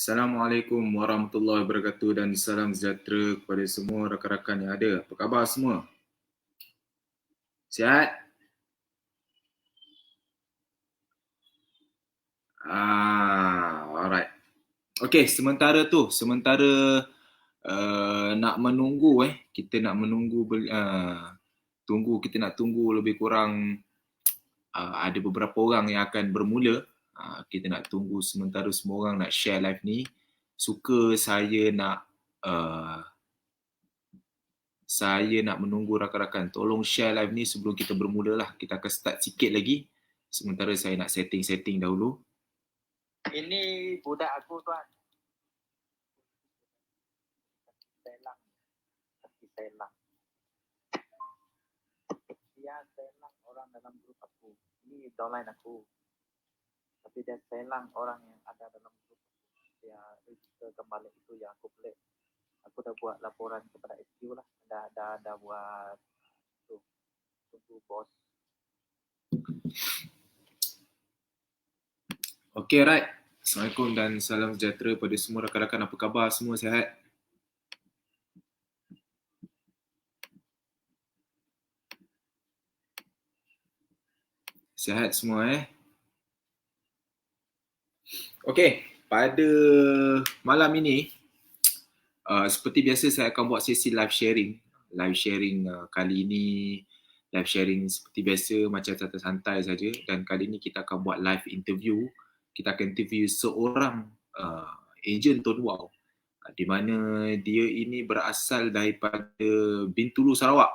Assalamualaikum warahmatullahi wabarakatuh dan salam sejahtera kepada semua rakan-rakan yang ada. Apa khabar semua? Sihat? Alright. Okey, sementara nak menunggu kita nak menunggu kita nak tunggu lebih kurang ada beberapa orang yang akan bermula. Kita nak tunggu sementara semua orang nak share live ni. Saya nak menunggu rakan-rakan. Tolong share live ni sebelum kita bermula lah. Kita akan start sikit lagi. Sementara saya nak setting dahulu. Ini budak aku tuan. Kaki selang. Dia selang orang dalam grup aku. Ini downline aku. Tapi dia selang orang yang ada dalam grup aku. Dia register kembali itu yang aku pelik. Aku dah buat laporan kepada SQ lah. Dah buat tu. Tunggu bos. Okay, right. Assalamualaikum dan salam sejahtera pada semua rakan-rakan. Apa khabar? Semua sihat? Sihat semua Okay, pada malam ini seperti biasa saya akan buat sesi live sharing. Kali ini live sharing seperti biasa macam santai-santai saja, dan kali ini kita akan buat live interview. Kita akan interview seorang ejen Tun Wow, di mana dia ini berasal daripada Bintulu, Sarawak.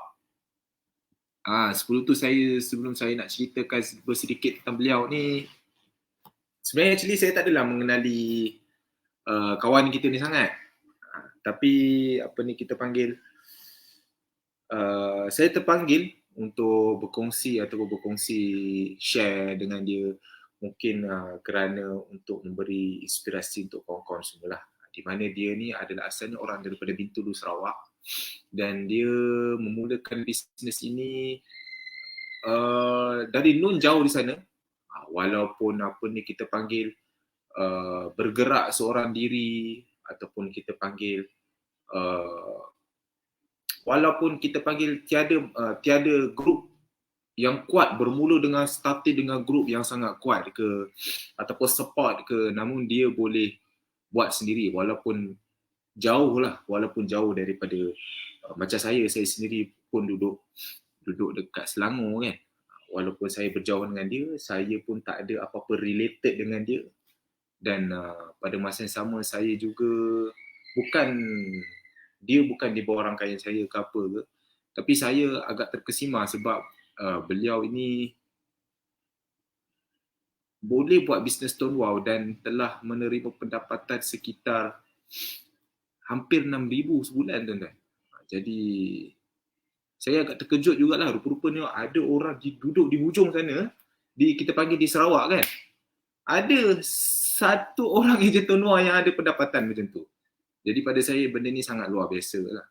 Sebelum saya nak ceritakan bersedikit tentang beliau ni, sebenarnya saya tak adalah mengenali kawan kita ni sangat. Tapi kita panggil, saya terpanggil untuk berkongsi share dengan dia, mungkin kerana untuk memberi inspirasi untuk kawan-kawan semua lah. Di mana dia ni adalah asalnya orang daripada Bintulu, Sarawak, dan dia memulakan bisnes ini dari nun jauh di sana. Walaupun kita panggil bergerak seorang diri, ataupun kita panggil walaupun kita panggil tiada grup yang kuat, bermula dengan started dengan grup yang sangat kuat ke ataupun support ke, namun dia boleh buat sendiri walaupun jauh daripada macam saya sendiri pun duduk dekat Selangor kan. Walaupun saya berjauhan dengan dia, saya pun tak ada apa-apa related dengan dia. Dan pada masa yang sama, saya juga bukan di bawah rangkaian saya ke apa ke, tapi saya agak terkesima sebab beliau ini boleh buat bisnes Tun Wow dan telah menerima pendapatan sekitar hampir 6,000 sebulan, tuan-tuan. Jadi saya agak terkejut jugalah, rupa-rupanya ada orang duduk di hujung sana, kita panggil di Sarawak kan, ada satu orang ejen Tun Wow yang ada pendapatan macam tu. Jadi pada saya benda ni sangat luar biasa lah.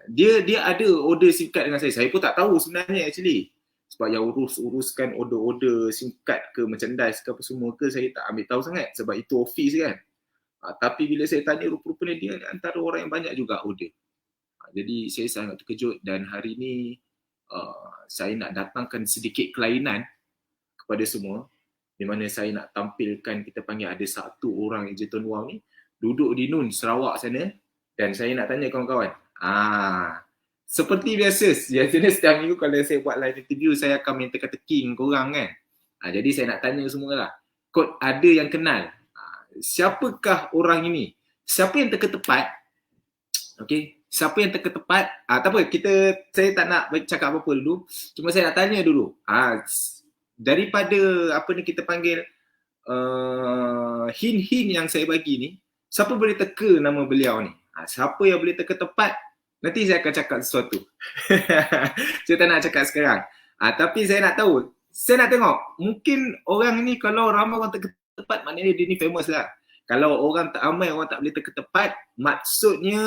Dia ada order singkat dengan saya pun tak tahu sebenarnya actually. Sebab yang uruskan order singkat ke merchandise ke apa semua ke, saya tak ambil tahu sangat sebab itu office kan. Tapi bila saya tanya, rupa-rupanya dia antara orang yang banyak juga order. Jadi saya sangat terkejut, dan hari ini saya nak datangkan sedikit kelainan kepada semua, di mana saya nak tampilkan, kita panggil ada satu orang ejen Tun Wow ni duduk di Nun, Sarawak sana, dan saya nak tanya kawan-kawan. Seperti biasanya setiap minggu kalau saya buat live interview, saya akan minta teka-teki dengan korang kan. Jadi saya nak tanya semua lah. Kot ada yang kenal. Siapakah orang ini? Siapa yang teka-tepat? Okay. Siapa yang teka-tepat? Tak apa, saya tak nak cakap apa-apa dulu. Cuma saya nak tanya dulu. Daripada kita panggil hint-hint yang saya bagi ni, siapa boleh teka nama beliau ni? Siapa yang boleh teka tepat? Nanti saya akan cakap sesuatu. Saya tak nak cakap sekarang. Tapi saya nak tahu. Saya nak tengok. Mungkin orang ni, kalau ramai orang teka tepat, maknanya dia ni famous lah. Kalau ramai orang tak boleh teka tepat, maksudnya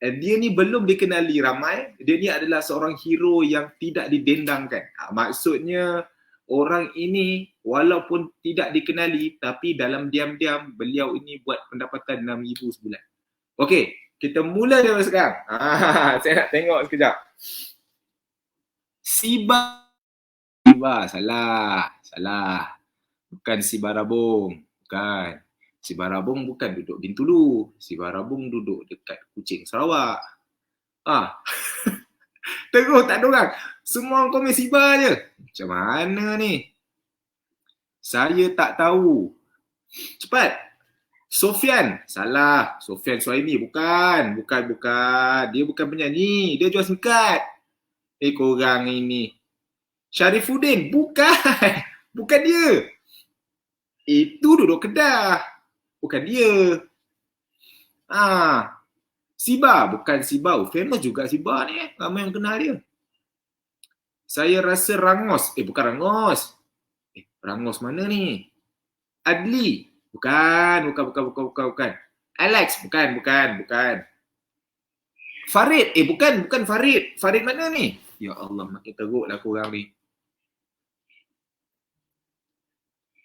dia ni belum dikenali ramai. Dia ni adalah seorang hero yang tidak didendangkan. Maksudnya orang ini walaupun tidak dikenali tapi dalam diam-diam beliau ini buat pendapatan 6,000 sebulan. Okey, kita mula dari sekarang. Saya nak tengok sekejap. Siba, salah. Bukan si Barabung, bukan. Si Barabung bukan duduk Bintulu. Si Barabung duduk dekat Kuching, Sarawak. Terus tak ada orang. Semua orang komen Siba je. Macam mana ni? Saya tak tahu. Cepat. Sofian. Salah. Sofian Suhaimi. Bukan. Dia bukan penyanyi. Dia jual singkat. Korang ini. Syarifuddin. Bukan. Bukan dia. Itu duduk Kedah. Bukan dia. Siba. Bukan Siba. Famous juga Siba ni. Ramai yang kenal dia. Saya rasa Rangos. Bukan Rangos. Rangos mana ni? Adli. Bukan. Alex. Bukan. Farid. Bukan Farid. Farid mana ni? Ya Allah, makin teruk lah korang ni.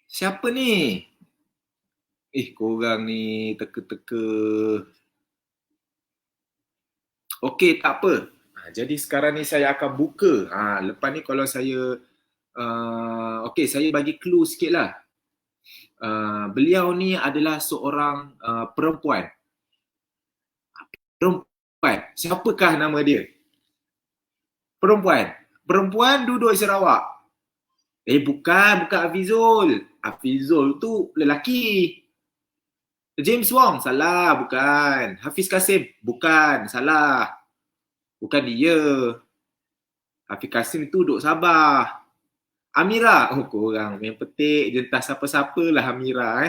Siapa ni? Korang ni teka-teka. Okey, tak apa. Jadi sekarang ni saya akan buka. Lepas ni kalau saya okey, saya bagi clue sikit lah. Beliau ni adalah seorang perempuan. Siapakah nama dia? Perempuan duduk di Sarawak. Bukan Hafizul. Hafizul tu lelaki. James Wong, salah, bukan. Hafiz Kasim, bukan, salah. Bukan dia. Hafiz Kasim tu duduk Sabah. Amira, korang main petik je, entah siapa-siapa lah Amira.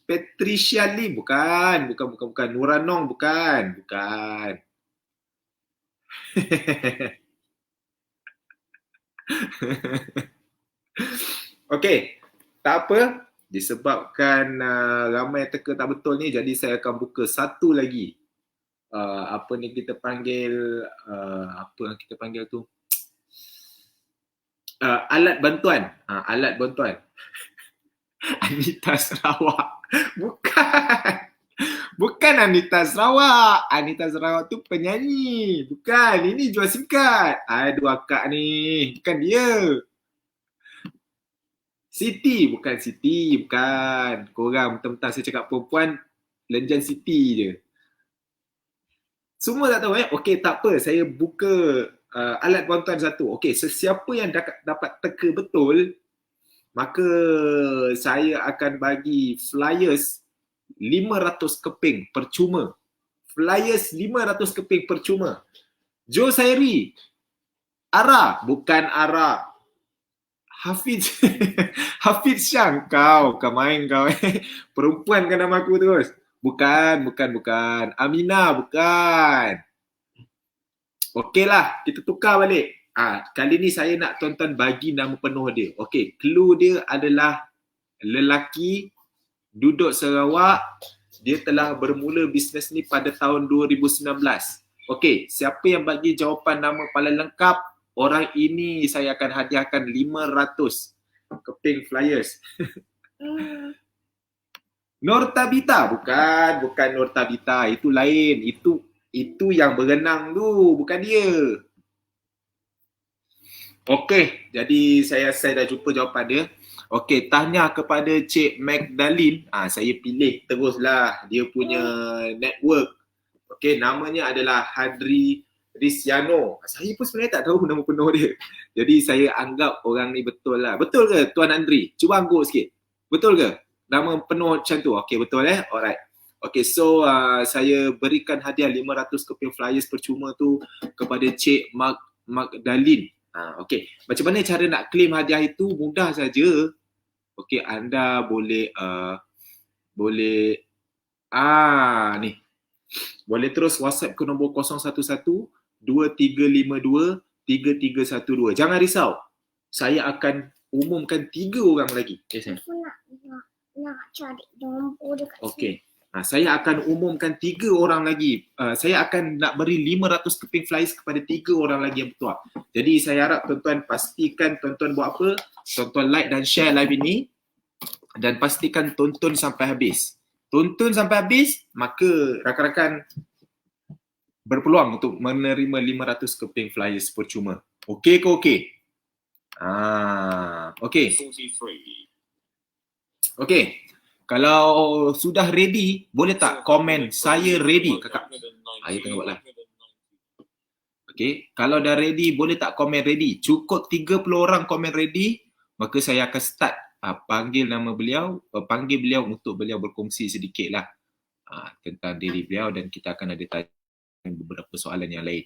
Patricia Lim, bukan. Nuranong, bukan. Okey, tak apa. Disebabkan ramai teka tak betul ni, jadi saya akan buka satu lagi. Apa ni kita panggil, apa yang kita panggil tu? Alat bantuan. Alat bantuan. Anita Sarawak. Bukan Anita Sarawak. Anita Sarawak tu penyanyi. Bukan, ini jual singkat. Dua akak ni. Bukan dia. Siti. Bukan. Korang mentang-mentang saya cakap perempuan, lenjan Siti je. Semua tak tahu Okey, tak apa. Saya buka alat bantuan satu. Okey, sesiapa yang dapat teka betul, maka saya akan bagi flyers 500 keping percuma. Flyers 500 keping percuma. Jo Sairi. Ara. Bukan Ara. Hafiz. Hafiz Syang. Kau main kau. Perempuan kan nama aku terus. Bukan. Aminah, bukan. Okeylah, kita tukar balik. Kali ni saya nak tuan-tuan bagi nama penuh dia. Okey, clue dia adalah lelaki, duduk Sarawak, dia telah bermula bisnes ni pada tahun 2019. Okey, siapa yang bagi jawapan nama paling lengkap, orang ini saya akan hadiahkan 500 keping flyers. Nur Tabita, bukan Nur Tabita, itu lain. Itu yang berenang tu, bukan dia. Okey, jadi saya dah jumpa jawapan dia. Okey, tahniah kepada Cik Magdalene. Saya pilih teruslah dia punya network. Okey, namanya adalah Hadri Risiano. Saya pun sebenarnya tak tahu nama penuh dia. Jadi saya anggap orang ni betul lah. Betul ke Tuan Andri? Cuba angguk sikit. Betul ke? Nama penuh macam tu. Okey, betul Alright. Okey, so saya berikan hadiah 500 keping flyers percuma tu kepada Cik Magdalene. Okey, macam mana cara nak claim hadiah itu? Mudah saja. Okey, anda boleh ni. Boleh terus WhatsApp ke nombor 011-2352-3312. Jangan risau. Saya akan umumkan 3 orang lagi. Aku nak cari nombor dekat sini. Okey. Saya akan umumkan 3 orang lagi. Saya akan nak beri 500 keping flyers kepada 3 orang lagi yang bertuah. Jadi saya harap tuan-tuan pastikan tuan-tuan buat apa? Tuan-tuan like dan share live ini dan pastikan tonton sampai habis. Tonton sampai habis, maka rakan-rakan berpeluang untuk menerima 500 keping flyers percuma. Okey ke okey? Okey. Okey. Kalau sudah ready, boleh tak komen saya ready, kakak? Ayah tengah buat live. Okey. Kalau dah ready, boleh tak komen ready? Cukup 30 orang komen ready, maka saya akan start panggil nama beliau, panggil beliau untuk beliau berkongsi sedikitlah tentang diri beliau dan kita akan ada tanya beberapa soalan yang lain.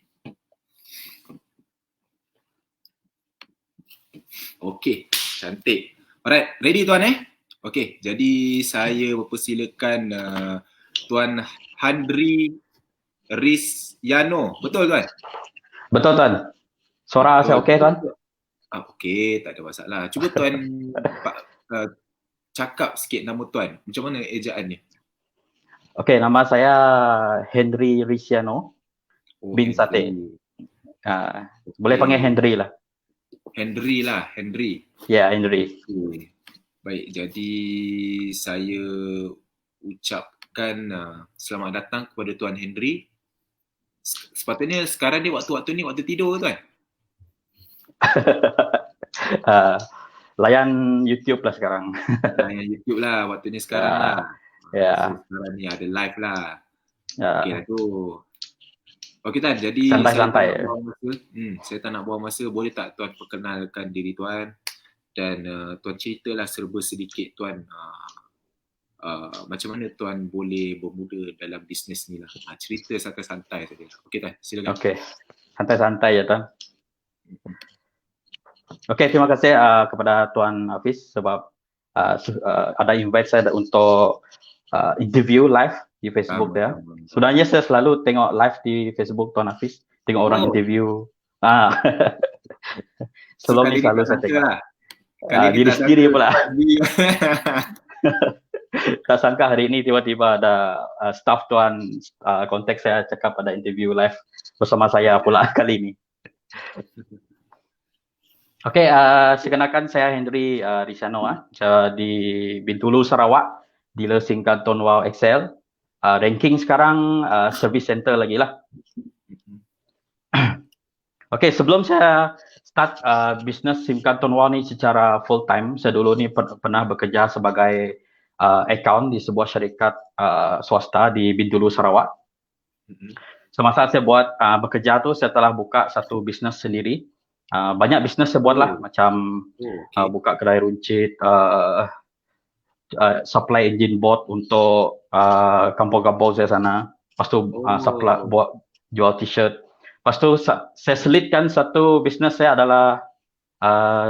Okey, cantik. Alright, ready tuan Okey, jadi saya mempersilakan Tuan Handri Risyano. Betul tuan? Betul tuan. Suara saya okey tuan? Okey, tak ada masalah. Cuba tuan cakap sikit nama tuan. Macam mana ejaannya? Okey, nama saya Henry Risyano bin Sate. Boleh panggil Henry lah. Henry lah, Henry. Ya, Henry. Okay. Baik, jadi saya ucapkan selamat datang kepada Tuan Henry. Sepatutnya sekarang ni waktu-waktu ni waktu tidur tuan? Layan YouTube lah sekarang. Layan YouTube lah, waktunya sekarang lah. Ya. Sekarang ni ada live lah. Okey lah tu. Okey tuan, jadi santai-santai. Saya tak nak buang masa. Boleh tak tuan perkenalkan diri tuan? Dan tuan ceritalah serba sedikit tuan macam mana tuan boleh bermula dalam bisnes ni lah. Cerita santai-santai saja. Okey tuan, silakan. Okey, santai-santai ya tuan. Okey, terima kasih kepada Tuan Hafiz sebab ada invite saya untuk interview live di Facebook ya. Sebenarnya saya selalu tengok live di Facebook Tuan Hafiz, tengok orang interview. Sebelum ni selalu saya tengok. Lah. Diri sendiri pula. Tak sangka hari ini tiba-tiba ada staff tuan kontak saya cakap ada interview live bersama saya pula kali ini. Okey, sekenalkan saya Henry Risyano di Bintulu Sarawak, dealer SIM card Tonwau XL. Ranking sekarang service center lagi lah. Okey, sebelum saya start bisnes SIM card Tonwau ni secara full time, saya dulu ni pernah bekerja sebagai account di sebuah syarikat swasta di Bintulu Sarawak. Semasa saya buat bekerja tu, saya telah buka satu bisnes sendiri. Banyak bisnes saya buat lah, macam buka kedai runcit, supply engine board untuk kampung-kampung saya sana. Lepas tu supply buat jual t-shirt. Lepas tu saya selitkan satu bisnes saya adalah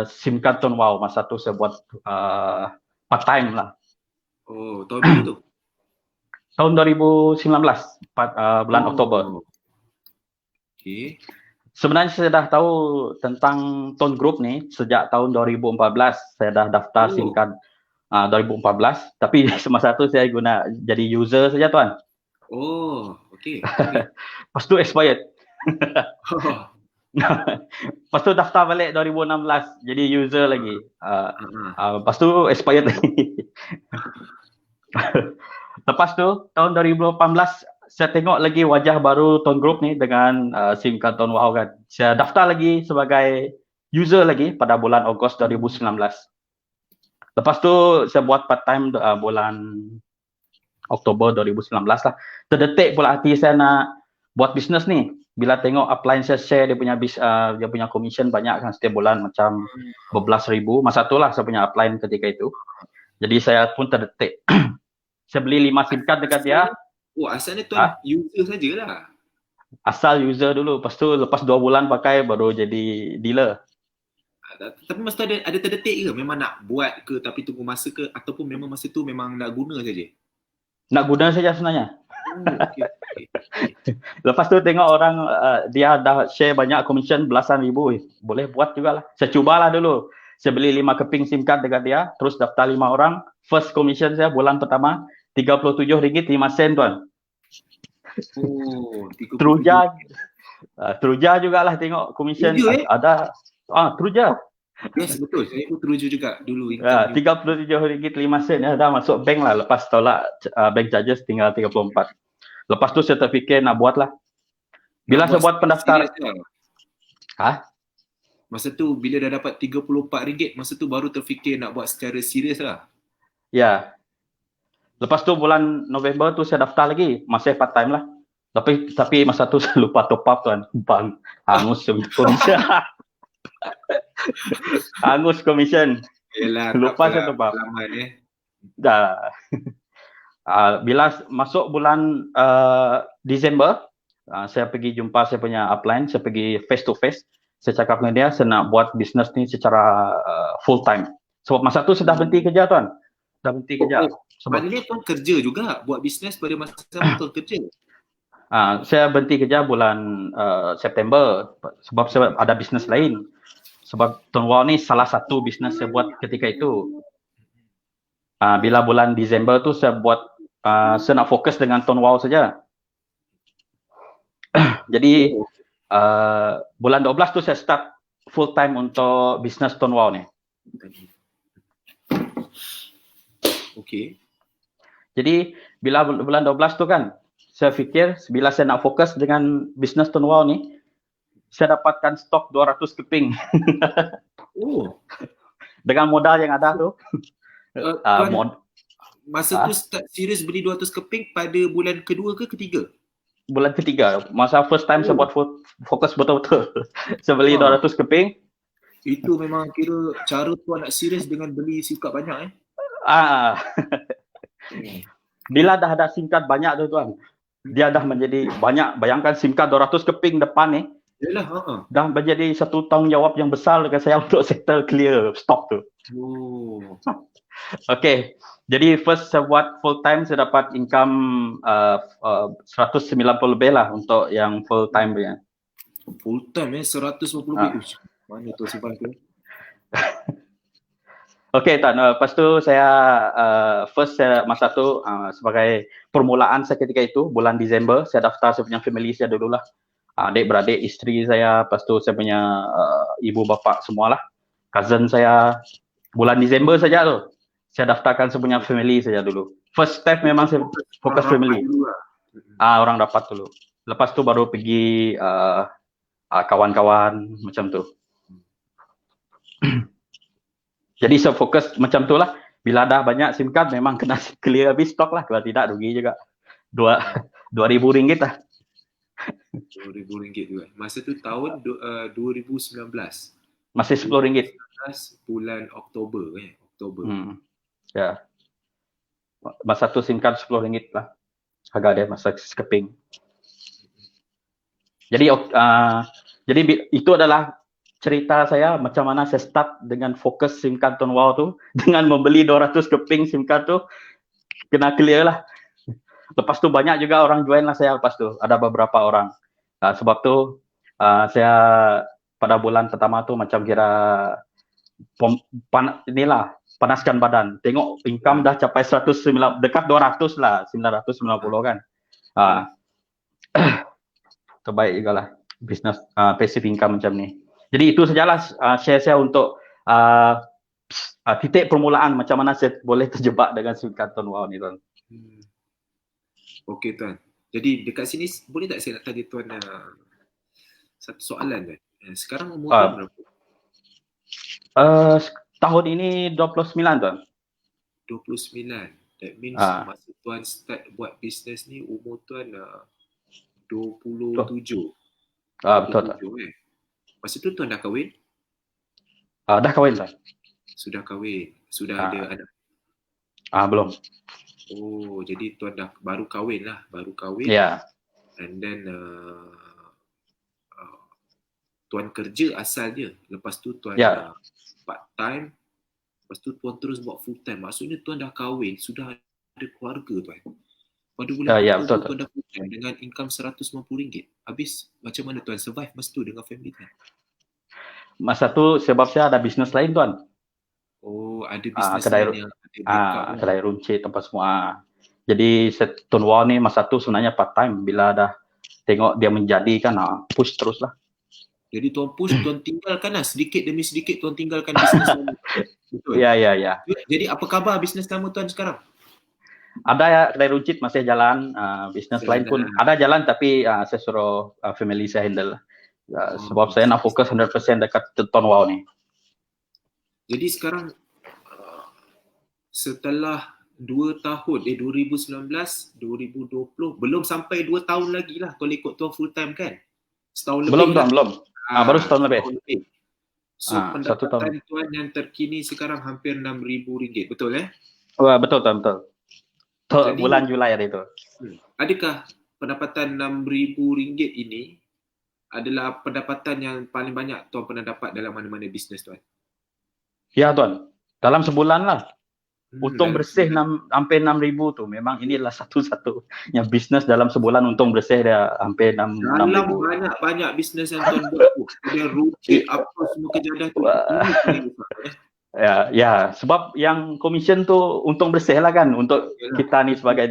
SIM card Tonwau. Masa tu saya buat part time lah. Oh, tahun berapa tu? Tahun 2019, bulan Oktober. Okey. Sebenarnya saya dah tahu tentang Ton Group ni sejak tahun 2014. Saya dah daftar SIM card 2014. Tapi semasa tu saya guna jadi user saja tuan. Oh, okey. Lepas tu expired. Lepas tu daftar balik 2016 jadi user lagi. Lepas tu expired lagi. Lepas tu tahun 2018 saya tengok lagi wajah baru Ton Group ni dengan SIM card Tonwau kan. Saya daftar lagi sebagai user lagi pada bulan Ogos 2019. Lepas tu saya buat part time bulan Oktober 2019 lah. Terdetik pula hati saya nak buat bisnes ni. Bila tengok upline saya share dia punya commission banyak kan setiap bulan macam berbelas ribu. Masa tu lah saya punya upline ketika itu. Jadi saya pun terdetik. Saya beli 5 SIM card dekat dia. Oh, asalnya tuan user sajalah. Asal user dulu. Lepas tu lepas 2 bulan pakai baru jadi dealer. Tapi masa ada terdetik ke? Memang nak buat ke tapi tunggu masa ke? Ataupun memang masa tu memang nak guna saja? Nak guna saja sebenarnya. Okay. Lepas tu tengok orang dia dah share banyak commission belasan ribu. Boleh buat jugalah. Saya cubalah dulu. Saya beli 5 keping SIM card dekat dia. Terus daftar 5 orang. First commission saya bulan pertama RM37.05 tuan. Oh, 37. Teruja, teruja jugalah tengok commission Teruja, ada. Teruja. Yes, betul. Saya pun teruja juga dulu income. RM37.05 ya, dah masuk bank lah. Lepas tolak bank charges tinggal 34. Lepas tu saya terfikir nak buat lah. Bila saya buat pendaftar. Masa tu bila dah dapat RM34, masa tu baru terfikir nak buat secara serius lah. Ya. Lepas tu bulan November tu saya daftar lagi. Masih part time lah. Tapi masa tu saya lupa top up tuan. Bang, hangus commission. Hangus commission. Yelah, lupa saya top up. Dah. Bila masuk bulan Disember, saya pergi jumpa saya punya upline, saya pergi face to face. Saya cakap dengan dia, saya nak buat bisnes ni secara full time. Sebab masa tu saya dah berhenti kerja tuan. Dah berhenti kerja. Maknanya tuan kerja juga, buat bisnes pada masa sama tuan kerja? Saya berhenti kerja bulan September sebab saya ada bisnes lain. Sebab Tuan Wau ni salah satu bisnes saya buat ketika itu. Bila bulan Disember tu saya buat, saya nak fokus dengan Tuan Wau saja. Jadi bulan 12 tu saya start full time untuk bisnes Tuan Wau ni. Okey. Jadi bila bulan 12 tu kan, saya fikir bila saya nak fokus dengan bisnes Tuan Wau ni, saya dapatkan stok 200 keping. Oh. Dengan modal yang ada tu. Masa tu start serius beli 200 keping pada bulan kedua ke ketiga? Bulan ketiga. Masa first time saya buat fokus betul-betul. Saya beli 200 keping. Itu memang kira cara tuan nak serius dengan beli SIM card banyak Bila dah ada SIM card banyak tu tuan, dia dah menjadi banyak. Bayangkan SIM card 200 keping depan ni. Yalah, dah menjadi satu tanggungjawab yang besar dekat saya untuk settle clear stok tu. Okay. Jadi first saya buat full time, saya dapat income 190 lebih lah untuk yang full time punya. Full time 190 lebih. Mana tu simpan tu? Okay Tan, lepas tu saya first saya masa tu sebagai permulaan saya ketika itu bulan Disember saya daftar saya punya family saya dululah. Adik-beradik, isteri saya, lepas tu saya punya ibu bapa semualah. Cousin saya bulan Disember saja tu. Saya daftarkan saya punya family saja dulu. First step memang saya fokus family. Orang dapat dulu. Lepas tu baru pergi kawan-kawan macam tu. Jadi saya fokus macam tu lah. Bila dah banyak SIM card memang kena clear habis stok lah. Kalau tidak rugi juga. RM2,000 lah. RM2,000 juga. Masa tu tahun 2019. Masih RM10. Bulan Oktober Oktober. Ya. Masa tu SIM card RM10 lah. Harga dia masa sekeping. Jadi itu adalah cerita saya macam mana saya start dengan fokus SIM card Tuan Wau tu dengan membeli 200 keping SIM card tu kena clear lah. Lepas tu banyak juga orang join lah saya lepas tu. Ada beberapa orang. Sebab tu saya pada bulan pertama tu macam kira panaskan badan. Tengok income dah capai 109 dekat 200 lah, 990 kan. Terbaik juga lah business passive income macam ni. Jadi itu sajalah share saya untuk titik permulaan macam mana saya boleh terjebak dengan SIM card Tuan Wau ni tuan. Okey tuan. Jadi dekat sini boleh tak saya nak tanya tuan satu soalan tuan. Sekarang umur tuan berapa? Tahun ini 29 tuan. 29. That means masa tuan start buat bisnes ni umur tuan 27. Betul tak? Masa tu tuan dah kahwin? Dah kahwin tuan. Sudah kahwin. Sudah ada anak? Belum. Oh, jadi tuan dah baru kahwin lah. Baru kahwin. Ya. And then tuan kerja asalnya. Lepas tu tuan part time. Lepas tu tuan terus buat full time. Maksudnya tuan dah kahwin, sudah ada keluarga tuan. Pada bulan betul, tuan dah full time dengan income RM190. Habis macam mana tuan survive masa tu dengan family tuan? Masa tu sebab saya ada bisnes lain tuan. Oh, ada bisnes kedai lain yang ada kedai runcit tempat semua. Jadi Stonewall ni masa tu sebenarnya part time. Bila dah tengok dia menjadi kan, push terus lah. Jadi tuan push, tuan tinggalkan lah sedikit demi sedikit tuan tinggalkan bisnes lama. Betul. Ya. Jadi apa khabar bisnes lama tuan sekarang? Ada ya, kedai runcit masih jalan, bisnes Jalan. lain pun ada jalan, tapi saya suruh family saya handle. Sebab saya nak fokus 100% dekat Stonewall ni. Jadi sekarang setelah 2 tahun, 2019, 2020, belum sampai 2 tahun lagi lah kalau ikut tuan full time kan? Setahun Belum lebih tuan, belum. Baru setahun lebih. So pendapatan tuan yang terkini sekarang hampir RM6,000, betul Wah, betul tuan, betul. Jadi, bulan Julai hari itu. Adakah pendapatan RM6,000 ini adalah pendapatan yang paling banyak tuan pernah dapat dalam mana-mana bisnes tuan? Ya tuan, dalam sebulan lah. Untung bersih hampir 6,000 tu. Memang inilah satu-satunya bisnes dalam sebulan untung bersih dia hampir 6,000. Dalam banyak-banyak bisnes yang tuan buat tu, dia runcit apa semua kejadah tu. Ya, sebab yang komisen tu untung bersih lah kan untuk kita ni sebagai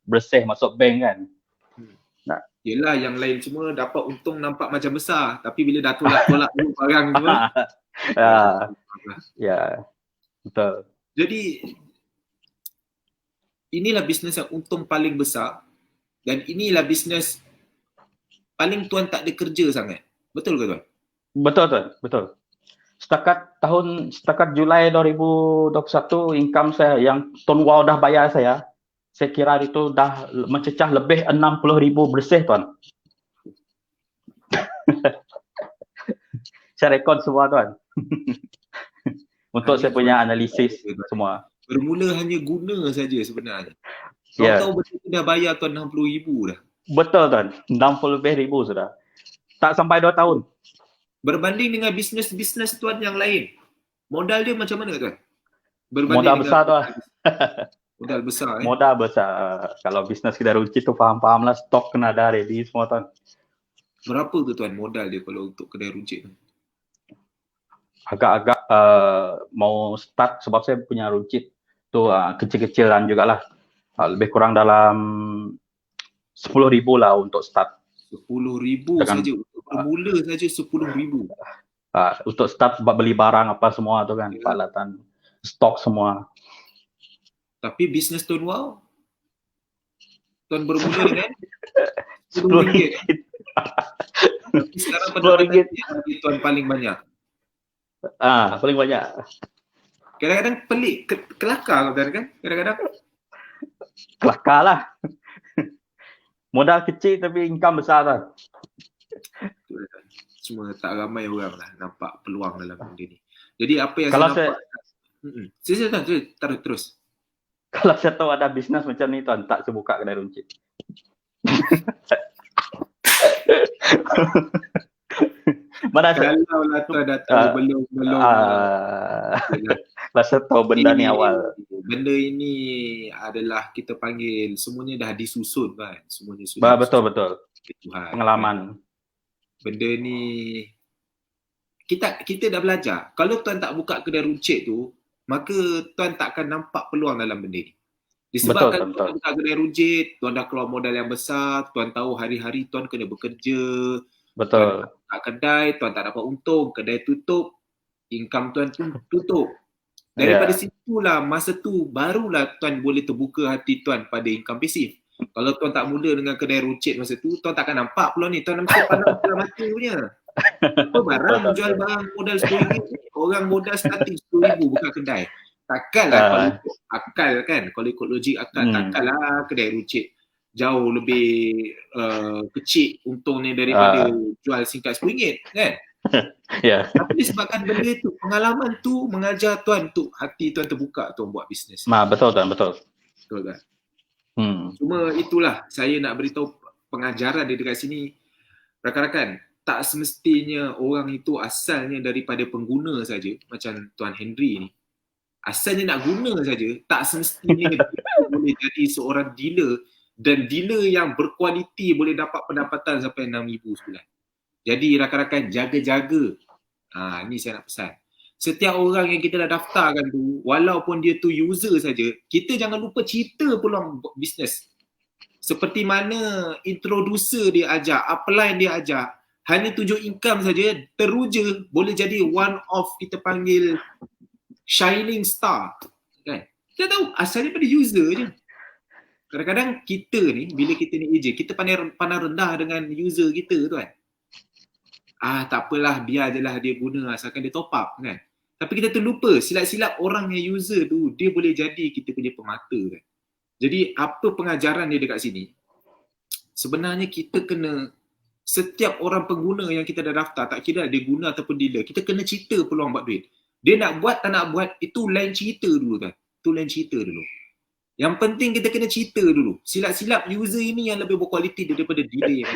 bersih masuk bank kan. Yelah, yang lain semua dapat untung nampak macam besar, tapi bila dah tolak-tolak barang semua. Ya, betul. Jadi inilah bisnes yang untung paling besar dan inilah bisnes paling tuan tak ada kerja sangat. Betul ke tuan? Betul tuan, betul. Setakat Julai 2021 income saya yang Stonewall dah bayar saya kira itu dah mencecah lebih 60,000 bersih tuan. Saya rekod semua tuan. Untuk saya punya analisis semua. Bermula hanya guna saja sebenarnya. Ya. Tahu betul dah bayar tuan 60,000 dah. Betul tuan, 60 lebih ribu sudah. Tak sampai 2 tahun. Berbanding dengan bisnes-bisnes tuan yang lain, modal dia macam mana tuan? Modal besar tuan. Modal besar. Modal besar. Kalau bisnes kedai runcit tu faham-faham lah, stok kena ada ready semua tuan. Berapa tu tuan modal dia kalau untuk kedai runcit tu? Agak-agak mau start sebab saya punya runcit tu kecil-kecilan jugalah. Lebih kurang dalam 10,000 lah untuk start. 10,000 saja untuk bermula saja 10,000. Untuk start sebab beli barang apa semua tu kan, peralatan, stok semua. Tapi bisnes Stonewall tuan bermula dengan RM10. Tapi sekarang pendapatan tuan paling banyak. Paling banyak. Kadang-kadang pelik, kelakar kan? Kadang-kadang kelakar lah. Modal kecil tapi income besar lah. Cuma tak ramai orang lah nampak peluang dalam benda ni. Jadi apa yang kalau saya nampak terus. Kalau saya tahu ada bisnes macam ni tuan, tak saya buka kedai runcit. Mana kalau lah tuan dah tahu belum rasa tahu benda ni awal. Benda ini adalah kita panggil semuanya dah disusun kan, semuanya sudah betul pengalaman. Benda ni kita dah belajar. Kalau tuan tak buka kedai runcit tu, maka tuan tak akan nampak peluang dalam benda ni. Disebabkan tuan buka kedai runcit, tuan dah keluar modal yang besar, tuan tahu hari-hari tuan kena bekerja. Betul. Tuan buka kedai, tuan tak dapat untung, kedai tutup, income tuan pun tutup. Daripada situlah, masa tu barulah tuan boleh terbuka hati tuan pada income pasif. Kalau tuan tak mula dengan kedai runcit masa tu, tuan takkan nampak peluang ni. Tuan mesti pandang peluang mati punya. Apa barang jual barang modal RM10, orang modal starting RM10,000 buka kedai. Takkan lah kalau ikut akal kan, kalau ikut logik akal, takkan lah kedai runcit jauh lebih kecil untungnya daripada jual singkat RM10 kan. Tapi disebabkan benda tu, pengalaman tu mengajar tuan untuk hati tuan terbuka tuan buat bisnes. Betul tuan, betul kan. Cuma itulah saya nak beritahu pengajaran dia dekat sini, rakan-rakan. Tak semestinya orang itu asalnya daripada pengguna saja, macam Tuan Henry ni. Asalnya nak guna saja, tak semestinya dia boleh jadi seorang dealer, dan dealer yang berkualiti boleh dapat pendapatan sampai RM6,000 sebulan. Jadi rakan-rakan jaga-jaga. Ini saya nak pesan. Setiap orang yang kita dah daftarkan tu, walaupun dia tu user saja, kita jangan lupa cerita peluang bisnes. Seperti mana introducer dia ajar, upline dia ajar, hanya tunjuk income saja, teruja boleh jadi one of kita panggil shining star. Kan? Kita tahu asal daripada user je. Kadang-kadang kita ni, bila kita ni ejen, kita pandang rendah dengan user kita tu kan. Tak apalah, biar je lah dia guna asalkan dia top up kan. Tapi kita terlupa, silap-silap orang yang user tu, dia boleh jadi kita punya pemata kan. Jadi apa pengajaran dia dekat sini? Sebenarnya kita kena, setiap orang pengguna yang kita dah daftar, tak kira dia guna ataupun dealer, kita kena cerita peluang buat duit. Dia nak buat tak nak buat, itu lain cerita dulu kan. Itu lain cerita dulu. Yang penting kita kena cerita dulu. Silap-silap user ini yang lebih berkualiti daripada dealer yang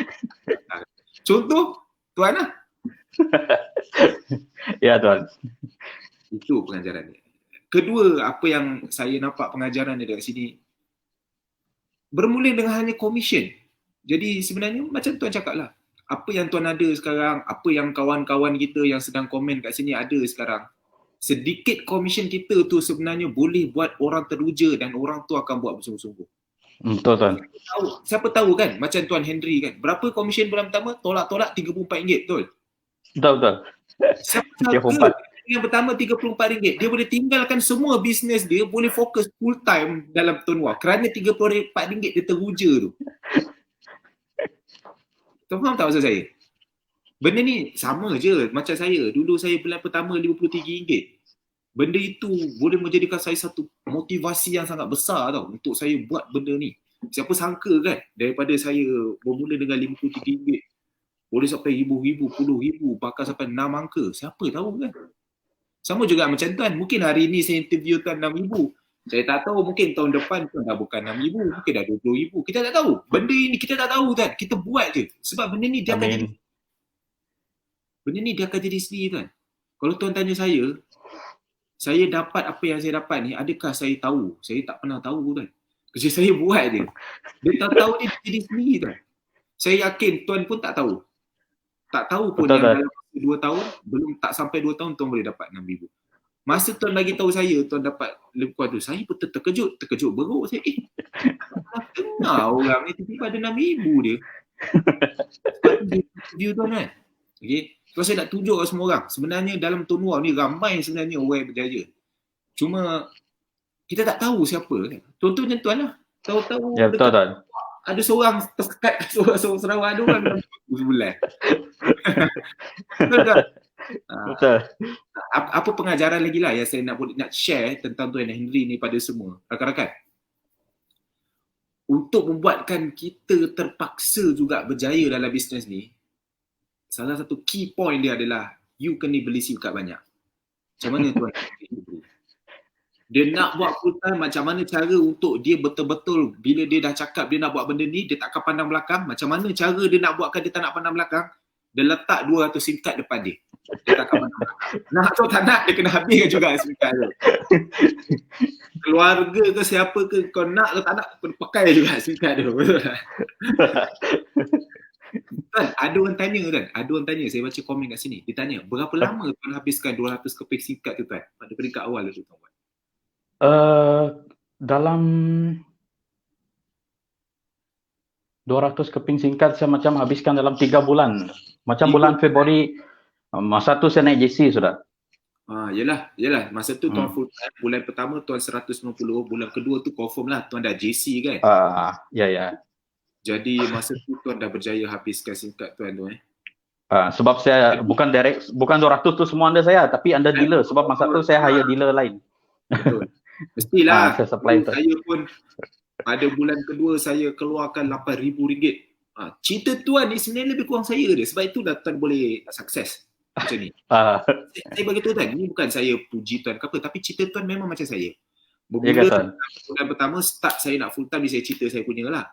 contoh, Tuan lah. Ya Tuan. Itu pengajaran dia. Kedua, apa yang saya nampak pengajaran dia dekat sini, bermula dengan hanya komisen. Jadi sebenarnya macam Tuan cakap lah, apa yang Tuan ada sekarang, apa yang kawan-kawan kita yang sedang komen kat sini ada sekarang, sedikit komisen kita tu sebenarnya boleh buat orang teruja dan orang tu akan buat bersungguh-sungguh. Betul Tuan. Siapa tahu kan, macam Tuan Henry kan, berapa komisen bulan pertama? Tolak-tolak RM34, betul? Betul. Siapa sangka yang pertama RM34, dia boleh tinggalkan semua bisnes dia, boleh fokus full time dalam Tonwa kerana RM34 dia teruja tu. Tuan faham tak maksud saya? Benda ni sama je macam saya. Dulu saya bulan pertama RM53. Benda itu boleh menjadikan saya satu motivasi yang sangat besar tau untuk saya buat benda ni. Siapa sangka kan, daripada saya bermula dengan RM53 boleh sampai ribu-ribu, puluh-ribu, bahkan sampai 6 angka. Siapa tahu kan? Sama juga macam Tuan. Mungkin hari ni saya interview Tuan RM6,000. Saya tak tahu, mungkin tahun depan Tuan dah bukan RM6,000, mungkin dah RM20,000. Kita tak tahu. Benda ini kita tak tahu Tuan. Kita buat je. Sebab benda ni dia akan jadi, benda ni dia akan jadi sendiri Tuan. Kalau Tuan tanya saya dapat apa yang saya dapat ni, adakah saya tahu? Saya tak pernah tahu Tuan. Kerja saya buat je. Dia tak tahu dia jadi sendiri Tuan. Saya yakin Tuan pun tak tahu. Tak tahu pun yang dalam 2 tahun, belum tak sampai 2 tahun Tuan boleh dapat RM6,000. Masa Tuan bagi tahu saya Tuan dapat lebih kurang tu, saya pun terkejut beruk. Saya tengah orang ni tiba-tiba ada RM6,000 dia. Dia Tuan kan. Okay. Terus saya nak tunjuk ke semua orang, sebenarnya dalam Tonwa ni ramai sebenarnya orang yang berjaya. Cuma kita tak tahu siapa kan. Contohnya Tuan lah. Tahu-tahu ya, betul Tuan. Ada seorang tersekat seorang Sarawak, ada orang sebulan. Betul tak? Betul. Apa pengajaran lagi lah yang saya nak share tentang Tuan Henry ni pada semua rakan-rakan. Untuk membuatkan kita terpaksa juga berjaya dalam bisnes ni, salah satu key point dia adalah you kena beli SIM card banyak. Macam mana Tuan? Dia nak buat full time, macam mana cara untuk dia betul-betul bila dia dah cakap dia nak buat benda ni, dia tak akan pandang belakang. Macam mana cara dia nak buatkan dia tak nak pandang belakang? Dia letak 200 SIM card depan dia. Dia tak akan pandang belakang. Nak atau tak nak, dia kena habiskan juga SIM card tu. Keluarga ke siapa ke, kau nak ke tak nak, kau pakai juga SIM card tu. Betul tak? Tuan, ada orang tanya, saya baca komen kat sini. Dia tanya, berapa lama Tuan habiskan 200 keping SIM card tu Tuan? Pada peringkat awal tu Tuan. Dalam 200 keping singkat saya macam habiskan dalam 3 bulan. Macam bulan Februari, masa tu saya naik JC sudah. Yelah. Masa tu Tuan full time. Bulan pertama Tuan 190, bulan kedua tu confirm lah Tuan dah JC kan? Ya. Jadi masa tu Tuan dah berjaya habiskan SIM card Tuan tu sebab saya bukan 200 tu semua anda saya, tapi anda dealer. Sebab masa tu saya hire dealer lain. Betul. Mestilah. Saya pun pada bulan kedua saya keluarkan RM8,000. Cerita Tuan ni sebenarnya lebih kurang saya dia. Sebab itu dah Tuan boleh sukses macam ni. Saya bagi tahu Tuan, ni bukan saya puji Tuan ke apa, tapi cerita Tuan memang macam saya. Bermula bulan pertama start saya nak full time, saya cerita saya punya lah.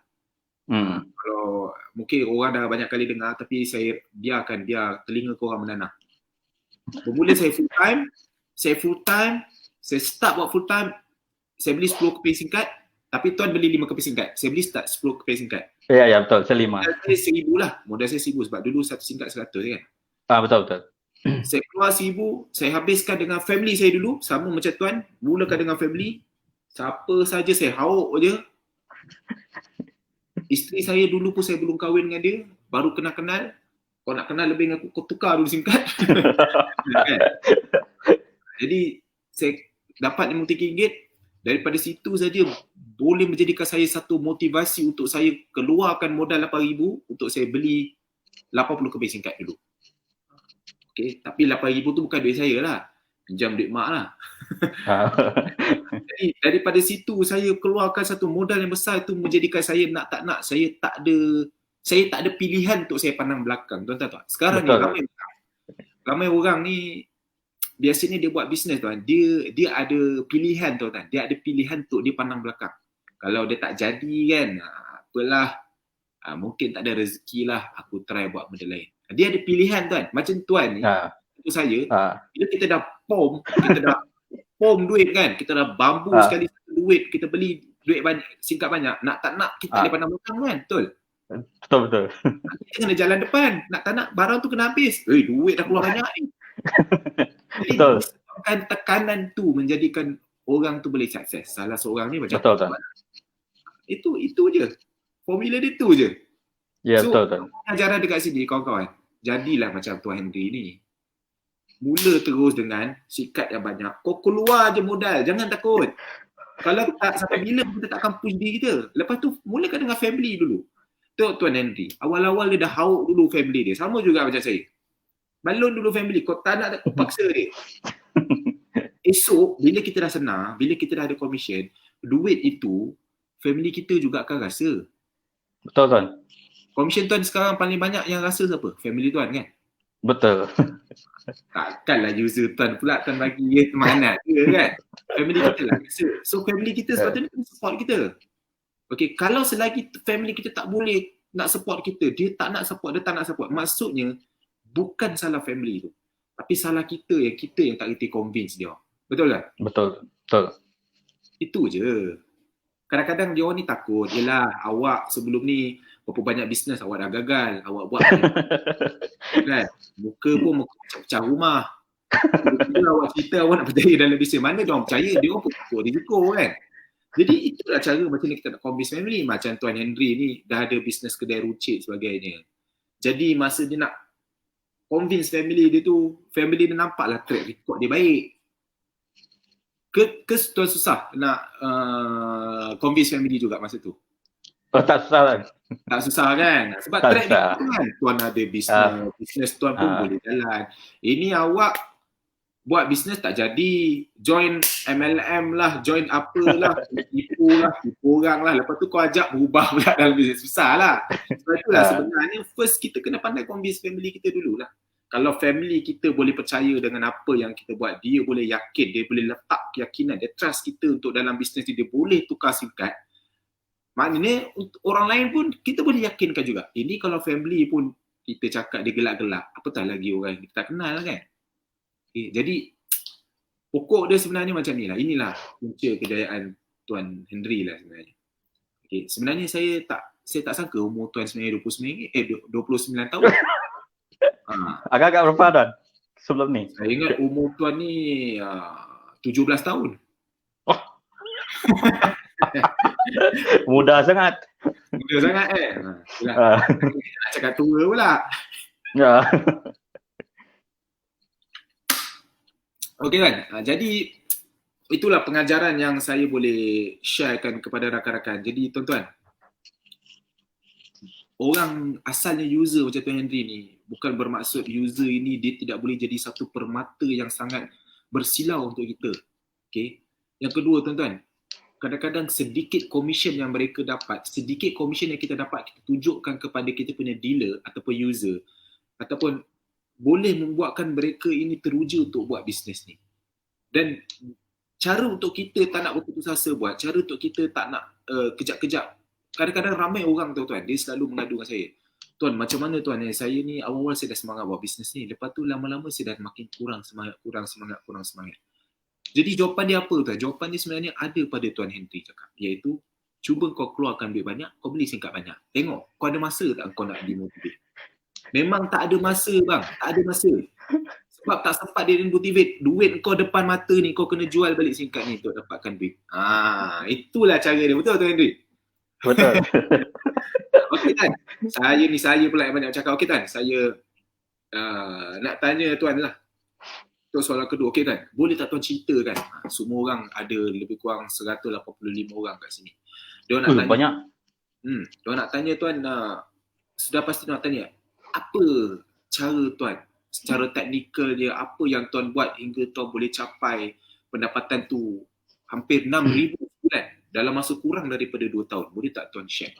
Kalau mungkin orang dah banyak kali dengar, tapi saya biarkan dia telinga korang menanah. Bermula saya full time, saya start buat full time, saya beli 10 keping singkat, tapi Tuan beli 5 keping singkat. Saya beli start 10 keping singkat. Ya betul, saya 5. Modal saya RM1,000 lah. Modal saya RM1,000 sebab dulu satu singkat 100 kan. Betul. Saya keluar 1,000, saya habiskan dengan family saya dulu, sama macam tuan, mulakan dengan family. Siapa saja saya hauk je. Isteri saya dulu pun saya belum kahwin dengan dia, baru kenal-kenal. Kau nak kenal lebih dengan aku, kau tukar dulu singkat. Kan? Jadi saya dapat RM53, daripada situ saja boleh menjadikan saya satu motivasi untuk saya keluarkan modal RM8,000 untuk saya beli 80 kebih singkat dulu. Okay, tapi RM8,000 tu bukan duit saya lah, pinjam duit mak lah. Jadi daripada situ saya keluarkan satu modal yang besar, itu menjadikan saya nak tak nak, saya tak ada pilihan untuk saya pandang belakang. Tuan-tuan tak? Sekarang Betul. ni ramai orang ni biasanya dia buat bisnes tuan, dia ada pilihan tuan-tuan, dia ada pilihan untuk dia pandang belakang. Kalau dia tak jadi kan, apalah, mungkin tak ada rezeki lah, aku try buat benda lain. Dia ada pilihan tuan. Macam tuan ni, untuk saya, bila kita dah pom duit kan, kita dah bambu sekali duit, kita beli duit banyak, singkat banyak, nak tak nak kita boleh pandang belakang kan, betul? Betul. Kita kena jalan depan, nak tak nak barang tu kena habis. Duit dah keluar banyak ni. Jadi disebabkan tekanan tu menjadikan orang tu boleh sukses. Salah seorang ni macam betul. Itu je. Formula dia tu je. Ya, so, betul. Ajaran dekat sini kawan-kawan, jadilah macam Tuan Henry ni. Mula terus dengan sikat yang banyak. Kau keluar je modal, jangan takut. Kalau tak, sampai bila kita tak akan push diri kita. Lepas tu mulakan dengan family dulu. Tuan Henry, awal-awal dia dah hauk dulu family dia. Sama juga macam saya. Balon dulu family, kau tak nak, kau paksa dia. Esok, bila kita dah senang, bila kita dah ada commission, duit itu, family kita juga akan rasa. Betul tuan. Commission tuan sekarang paling banyak yang rasa siapa? Family tuan kan? Betul. Takkanlah user tuan pula tuan bagi dia temanat ke kan? Family kita lah rasa. So family kita sepatutnya support kita. Okay, kalau selagi family kita tak boleh nak support kita, dia tak nak support, maksudnya bukan salah family tu, tapi salah kita yang tak reti convince dia. Betul tak? Betul. Itu je. Kadang-kadang dia ni takut, yelah awak sebelum ni berapa banyak bisnes awak dah gagal, awak buat kan? Muka pun pecah rumah. Bila awak cerita awak nak berjaya dalam bisnes, mana dia orang percaya? Dia orang pun takut risiko kan? Jadi itulah cara macam ni kita nak convince family. Macam Tuan Henry ni dah ada bisnes kedai runcit sebagainya. Jadi masa dia nak convince family dia tu, family dia nampaklah track record dia baik. Ke Tuan susah nak convince family juga masa tu? Tak susah kan? Tak susah kan? Sebab track record kan, Tuan ada bisnes Tuan pun boleh jalan. Ini awak buat bisnes tak jadi, join MLM lah, join apalah, tipu orang lah, lepas tu kau ajak berubah pula dalam bisnes, susah lah. Sebab itulah sebenarnya first kita kena pandai convince family kita dulu lah. Kalau family kita boleh percaya dengan apa yang kita buat, dia boleh yakin, dia boleh letak keyakinan, dia trust kita untuk dalam bisnes dia boleh tukar singkat, maknanya orang lain pun kita boleh yakinkan juga. Ini kalau family pun kita cakap dia gelak-gelak, apatah lagi orang yang kita tak kenal kan. Okay, jadi pokok dia sebenarnya macam ni lah. Inilah punca kejayaan Tuan Henry lah sebenarnya. Okay, sebenarnya saya tak sangka umur Tuan sebenarnya 29 tahun. Agak-agak berapa Tuan sebelum ni? Saya ingat umur Tuan ni 17 tahun. Oh. Muda sangat. Nak cakap tua pula. Ya. Okey kan? Jadi itulah pengajaran yang saya boleh sharekan kepada rakan-rakan. Jadi tuan-tuan, orang asalnya user macam Tuan Henry ni, bukan bermaksud user ini dia tidak boleh jadi satu permata yang sangat bersilau untuk kita. Okay? Yang kedua tuan-tuan, kadang-kadang sedikit commission yang mereka dapat, sedikit commission yang kita dapat, kita tunjukkan kepada kita punya dealer ataupun user, ataupun boleh membuatkan mereka ini teruja untuk buat bisnes ni. Dan cara untuk kita tak nak berputus asa buat, cara untuk kita tak nak kejap-kejap. Kadang-kadang ramai orang tuan-tuan, dia selalu mengadu dengan saya. Tuan, macam mana tuan? Saya ni awal-awal saya dah semangat buat bisnes ni. Lepas tu lama-lama saya dah makin kurang semangat. Jadi jawapan dia apa tuan? Jawapan dia sebenarnya ada pada Tuan Henry cakap. Iaitu, cuba kau keluarkan duit banyak, kau beli singkat banyak. Tengok, kau ada masa tak kau nak dimotivate? Memang tak ada masa bang, tak ada masa. Sebab tak sempat dia motivate. Duit kau depan mata ni, kau kena jual balik SIM card ni untuk dapatkan duit. Itulah cara dia. Betul Tuan Henry? Betul. Okey Tan. Saya pula yang banyak cakap. Okey Tan, saya nak tanya Tuan lah. Itu soalan kedua. Okey Tan, boleh tak Tuan ceritakan? Semua orang ada lebih kurang 185 orang kat sini. Dia nak tanya. Banyak. Dia nak tanya Tuan, sudah pasti nak tanya, apa cara Tuan, secara teknikal dia, apa yang Tuan buat hingga Tuan boleh capai pendapatan tu hampir 6,000 sebulan dalam masa kurang daripada 2 tahun. Boleh tak Tuan share?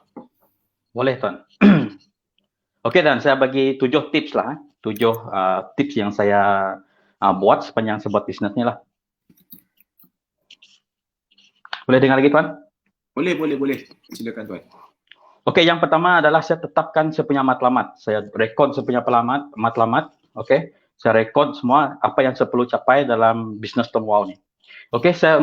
Boleh Tuan. Okey Dan, saya bagi 7 tips lah. 7 tips yang saya buat sepanjang saya buat bisnes ni lah. Boleh dengar lagi Tuan? Boleh. Silakan Tuan. Okey, yang pertama adalah saya tetapkan saya punya matlamat. Saya rekod saya punya matlamat. Okey, saya rekod semua apa yang saya perlu capai dalam bisnes Tuan Wow ni. Okey, saya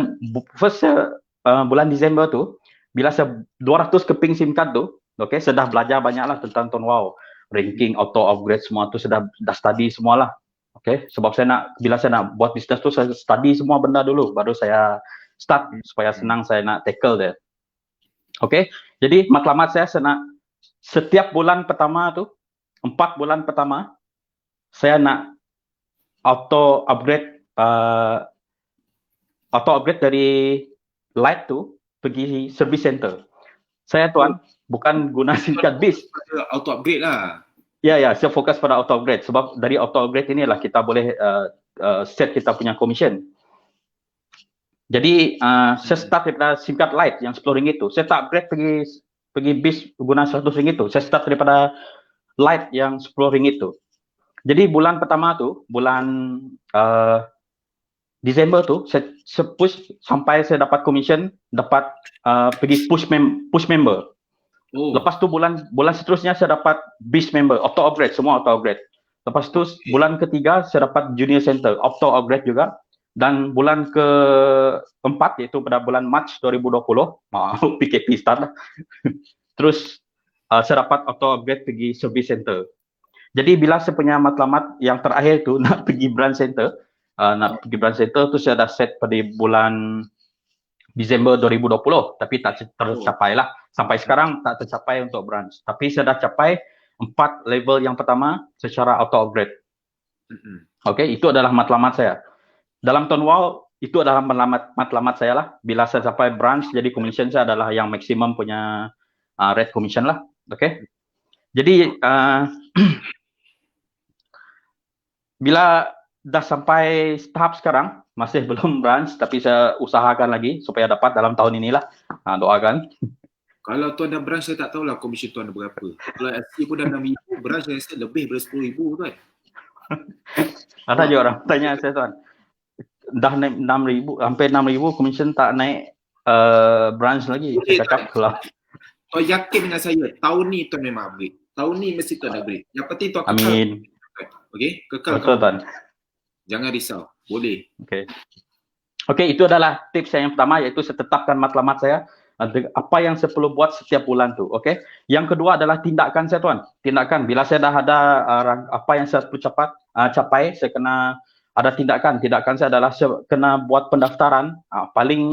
bulan Disember tu, bila saya 200 keping SIM card tu, okey, saya dah belajar banyaklah tentang Tuan Wow. Ranking, auto upgrade semua tu saya dah study semualah. Okey, sebab bila saya nak buat bisnes tu, saya study semua benda dulu, baru saya start supaya senang saya nak tackle dia. Okey, jadi matlamat saya nak setiap bulan pertama tu, 4 bulan pertama, saya nak auto upgrade dari light tu pergi service center. Saya Tuan bukan guna SIM card bis. Auto upgrade lah. Ya, saya fokus pada auto upgrade sebab dari auto upgrade inilah kita boleh set kita punya commission. Jadi saya start daripada SIM card light yang RM10 tu. Saya tak upgrade pergi bis guna RM100 tu. Saya start daripada light yang RM10 tu. Jadi bulan pertama tu, bulan Disember tu, saya push sampai saya dapat commission, dapat pergi push member. Lepas tu bulan seterusnya saya dapat bis member, auto upgrade, semua auto upgrade. Lepas tu bulan ketiga saya dapat junior center, auto upgrade juga. Dan bulan keempat, iaitu pada bulan Mac 2020, PKP start lah. Terus saya dapat auto upgrade pergi service center. Jadi bila saya punya matlamat yang terakhir tu nak pergi branch center, tu saya dah set pada bulan Disember 2020, tapi tak tercapai lah. Sampai sekarang tak tercapai untuk branch. Tapi saya dah capai 4 level yang pertama secara auto upgrade. Okey, itu adalah matlamat saya. Dalam Tuan Wow, itu adalah matlamat saya lah. Bila saya capai branch, jadi commission saya adalah yang maksimum punya rate commission lah. Okay. Jadi, bila dah sampai tahap sekarang, masih belum branch, tapi saya usahakan lagi supaya dapat dalam tahun inilah. Doakan. Kalau Tuan dah branch, saya tak tahulah commission Tuan berapa. Kalau SC pun dah 6,000, branch saya rasa lebih daripada 10,000 Tuan. Ada je orang tanya saya Tuan. Dah naik 6,000, hampir 6,000, commission tak naik branch lagi. Saya cakap kalau Tuan yakin dengan saya, tahun ni Tuan memang upgrade. Tahun ni mesti Tuan upgrade. Yang penting Tuan kekal. Amin. Okey, kekal. Betul Tuan. Jangan risau. Boleh. Okey, itu adalah tips saya yang pertama, iaitu saya tetapkan matlamat saya, apa yang saya perlu buat setiap bulan tu. Okey. Yang kedua adalah tindakan saya Tuan. Tindakan, bila saya dah ada apa yang saya perlu capai, saya kena ada tindakan. Tindakan saya adalah saya kena buat pendaftaran paling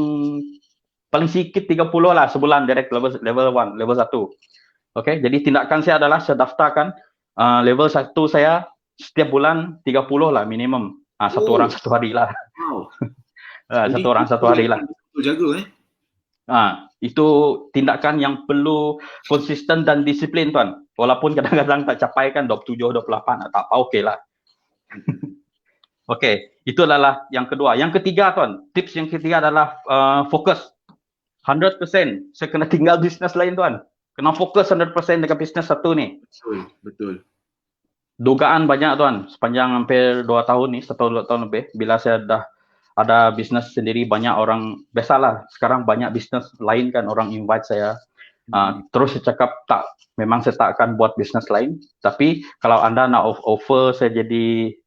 sikit 30 lah sebulan direct level 1, level 1. Okey, jadi tindakan saya adalah saya daftarkan level 1 saya setiap bulan 30 lah minimum. Satu orang satu hari lah. Wow. Satu orang satu hari lah. Jaga Itu tindakan yang perlu konsisten dan disiplin Tuan. Walaupun kadang-kadang tak capai kan 27, 28, tak apa, okey lah. Okey, itu adalah yang kedua. Yang ketiga Tuan, tips yang ketiga adalah fokus 100%. Saya kena tinggal bisnes lain Tuan. Kena fokus 100% dengan bisnes satu ni. Betul. Dugaan banyak Tuan, sepanjang hampir 2 tahun ni, 1-2 tahun lebih, bila saya dah ada bisnes sendiri, banyak orang, biasalah sekarang banyak bisnes lain kan, orang invite saya. Terus saya cakap memang saya tak akan buat bisnes lain, tapi kalau anda nak offer saya jadi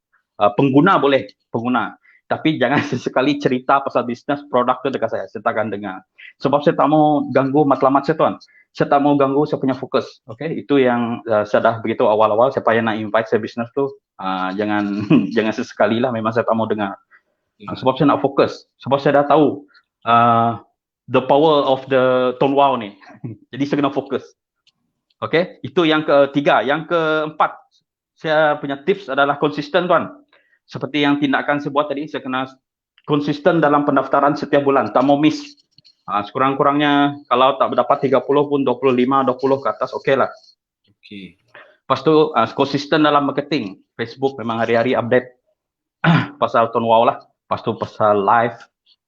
pengguna, boleh, pengguna. Tapi jangan sesekali cerita pasal bisnes produk tu dekat saya tak akan dengar. Sebab saya tak mau ganggu matlamat saya Tuan. Saya tak mau ganggu saya punya fokus. Okay? Itu yang saya dah begitu awal-awal, siapa yang nak invite saya bisnes tu, Jangan jangan sesekali lah, memang saya tak mau dengar. Ya. Sebab saya nak fokus, sebab saya dah tahu the power of the tone wow ni. Jadi saya kena fokus. Okay, itu yang ketiga. Yang keempat, saya punya tips adalah konsisten tuan. Seperti yang tindakan saya buat tadi, saya kena konsisten dalam pendaftaran setiap bulan, tak mau miss. Sekurang-kurangnya kalau tak dapat 30 pun 25, 20 ke atas, okey lah. Okay. Lepas tu konsisten dalam marketing. Facebook memang hari-hari update pasal tone wow lah. Lepas tu pasal live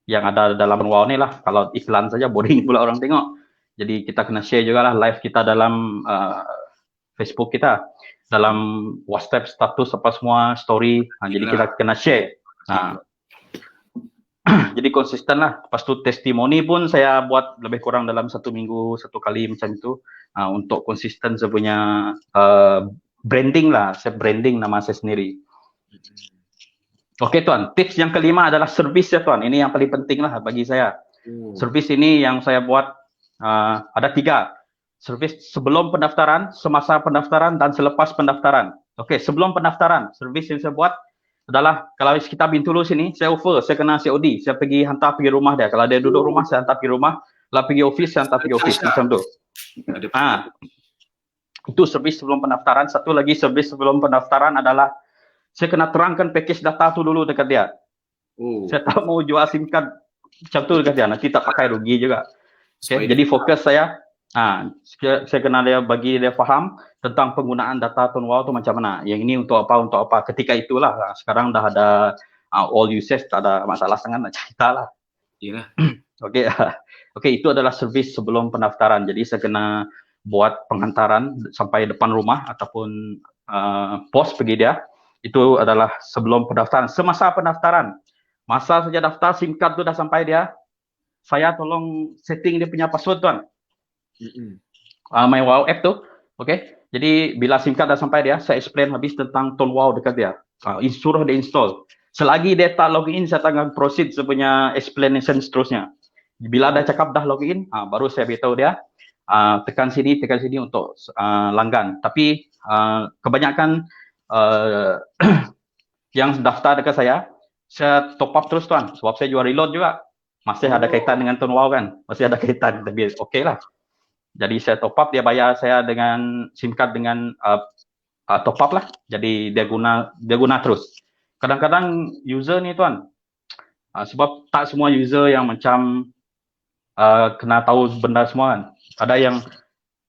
yang ada dalam tone wow ni lah. Kalau iklan saja boring pula orang tengok. Jadi kita kena share juga lah live kita dalam Facebook kita. Dalam WhatsApp status apa semua, story. Jadi kita kena share. Jadi konsisten lah. Lepas tu testimoni pun saya buat lebih kurang dalam 1 minggu 1 kali macam itu. Untuk konsisten saya punya branding lah. Saya branding nama saya sendiri. Okey tuan, tips yang kelima adalah servis ya tuan. Ini yang paling penting lah bagi saya. Servis ini yang saya buat ada 3. Servis sebelum pendaftaran, semasa pendaftaran dan selepas pendaftaran. Okey, sebelum pendaftaran, servis yang saya buat adalah kalau kita Bintulu sini, saya offer, saya kena COD, saya hantar pergi rumah dia. Kalau dia duduk rumah, saya hantar pergi rumah. Kalau pergi office, saya hantar pergi office. Macam tu. Itu servis sebelum pendaftaran. Satu lagi servis sebelum pendaftaran adalah saya kena terangkan package data tu dulu dekat dia. Saya tak mau jual SIM card macam tu dekat dia. Nanti tak pakai, rugi juga. Okay, jadi fokus saya, saya kena dia bagi dia faham tentang penggunaan data tone wow tu macam mana. Yang ini untuk apa. Ketika itulah, sekarang dah ada all usage, tak ada masalah sangat nak cerita lah. Yalah. Okey, itu adalah servis sebelum pendaftaran. Jadi saya kena buat penghantaran sampai depan rumah ataupun pos pergi dia. Itu adalah sebelum pendaftaran. Semasa pendaftaran, masa saja daftar, SIM card tu dah sampai dia, saya tolong setting dia punya password tuan. My Wow app tu. Okey. Jadi bila SIM card dah sampai dia, saya explain habis tentang tone wow dekat dia. Suruh dia install. Selagi dia tak login, saya akan proceed saya punya explanation seterusnya. Bila dah cakap dah login, baru saya beritahu dia tekan sini untuk langgan. Tapi kebanyakan yang daftar dekat saya top up terus tuan. Sebab saya jual reload juga. Masih ada kaitan dengan tone wow kan. Masih ada kaitan. Tapi okey lah. Jadi saya top up, dia bayar saya dengan SIM card dengan top up lah. Jadi dia guna terus. Kadang-kadang user ni tuan, sebab tak semua user yang macam kena tahu benda semua kan. Ada yang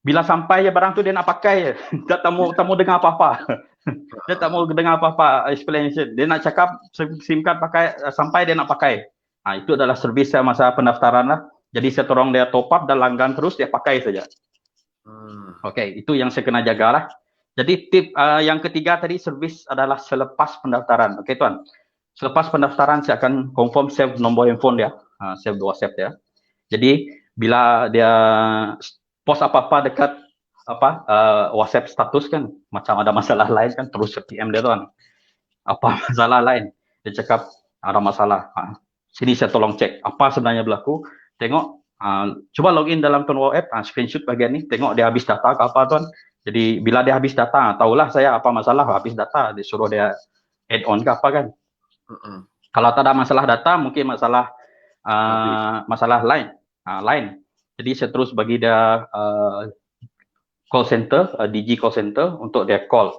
bila sampai je barang tu dia nak pakai je. Dia tak mau dengar apa-apa. Dia tak mau dengar apa-apa explanation. Dia nak cakap SIM card pakai, sampai dia nak pakai. Itu adalah servis saya masa pendaftaran lah. Jadi saya tolong dia top up dan langgan terus, dia pakai saja. Okey, itu yang saya kena jagalah. Jadi tip yang ketiga tadi, servis adalah selepas pendaftaran. Okey tuan. Selepas pendaftaran saya akan confirm save nombor handphone dia, save WhatsApp dia. Jadi bila dia post apa-apa dekat WhatsApp status kan, macam ada masalah lain kan, terus PM dia tuan. Apa masalah lain? Dia cakap ada masalah. Sini saya tolong cek apa sebenarnya berlaku. Tengok, cuba login dalam tone wow app, screenshot bagian ni, tengok dia habis data ke apa tuan. Jadi bila dia habis data, tahulah saya apa masalah, habis data, disuruh dia add on ke apa kan. Kalau tak ada masalah data, mungkin masalah lain. Jadi saya terus bagi dia call center, DG call center untuk dia call,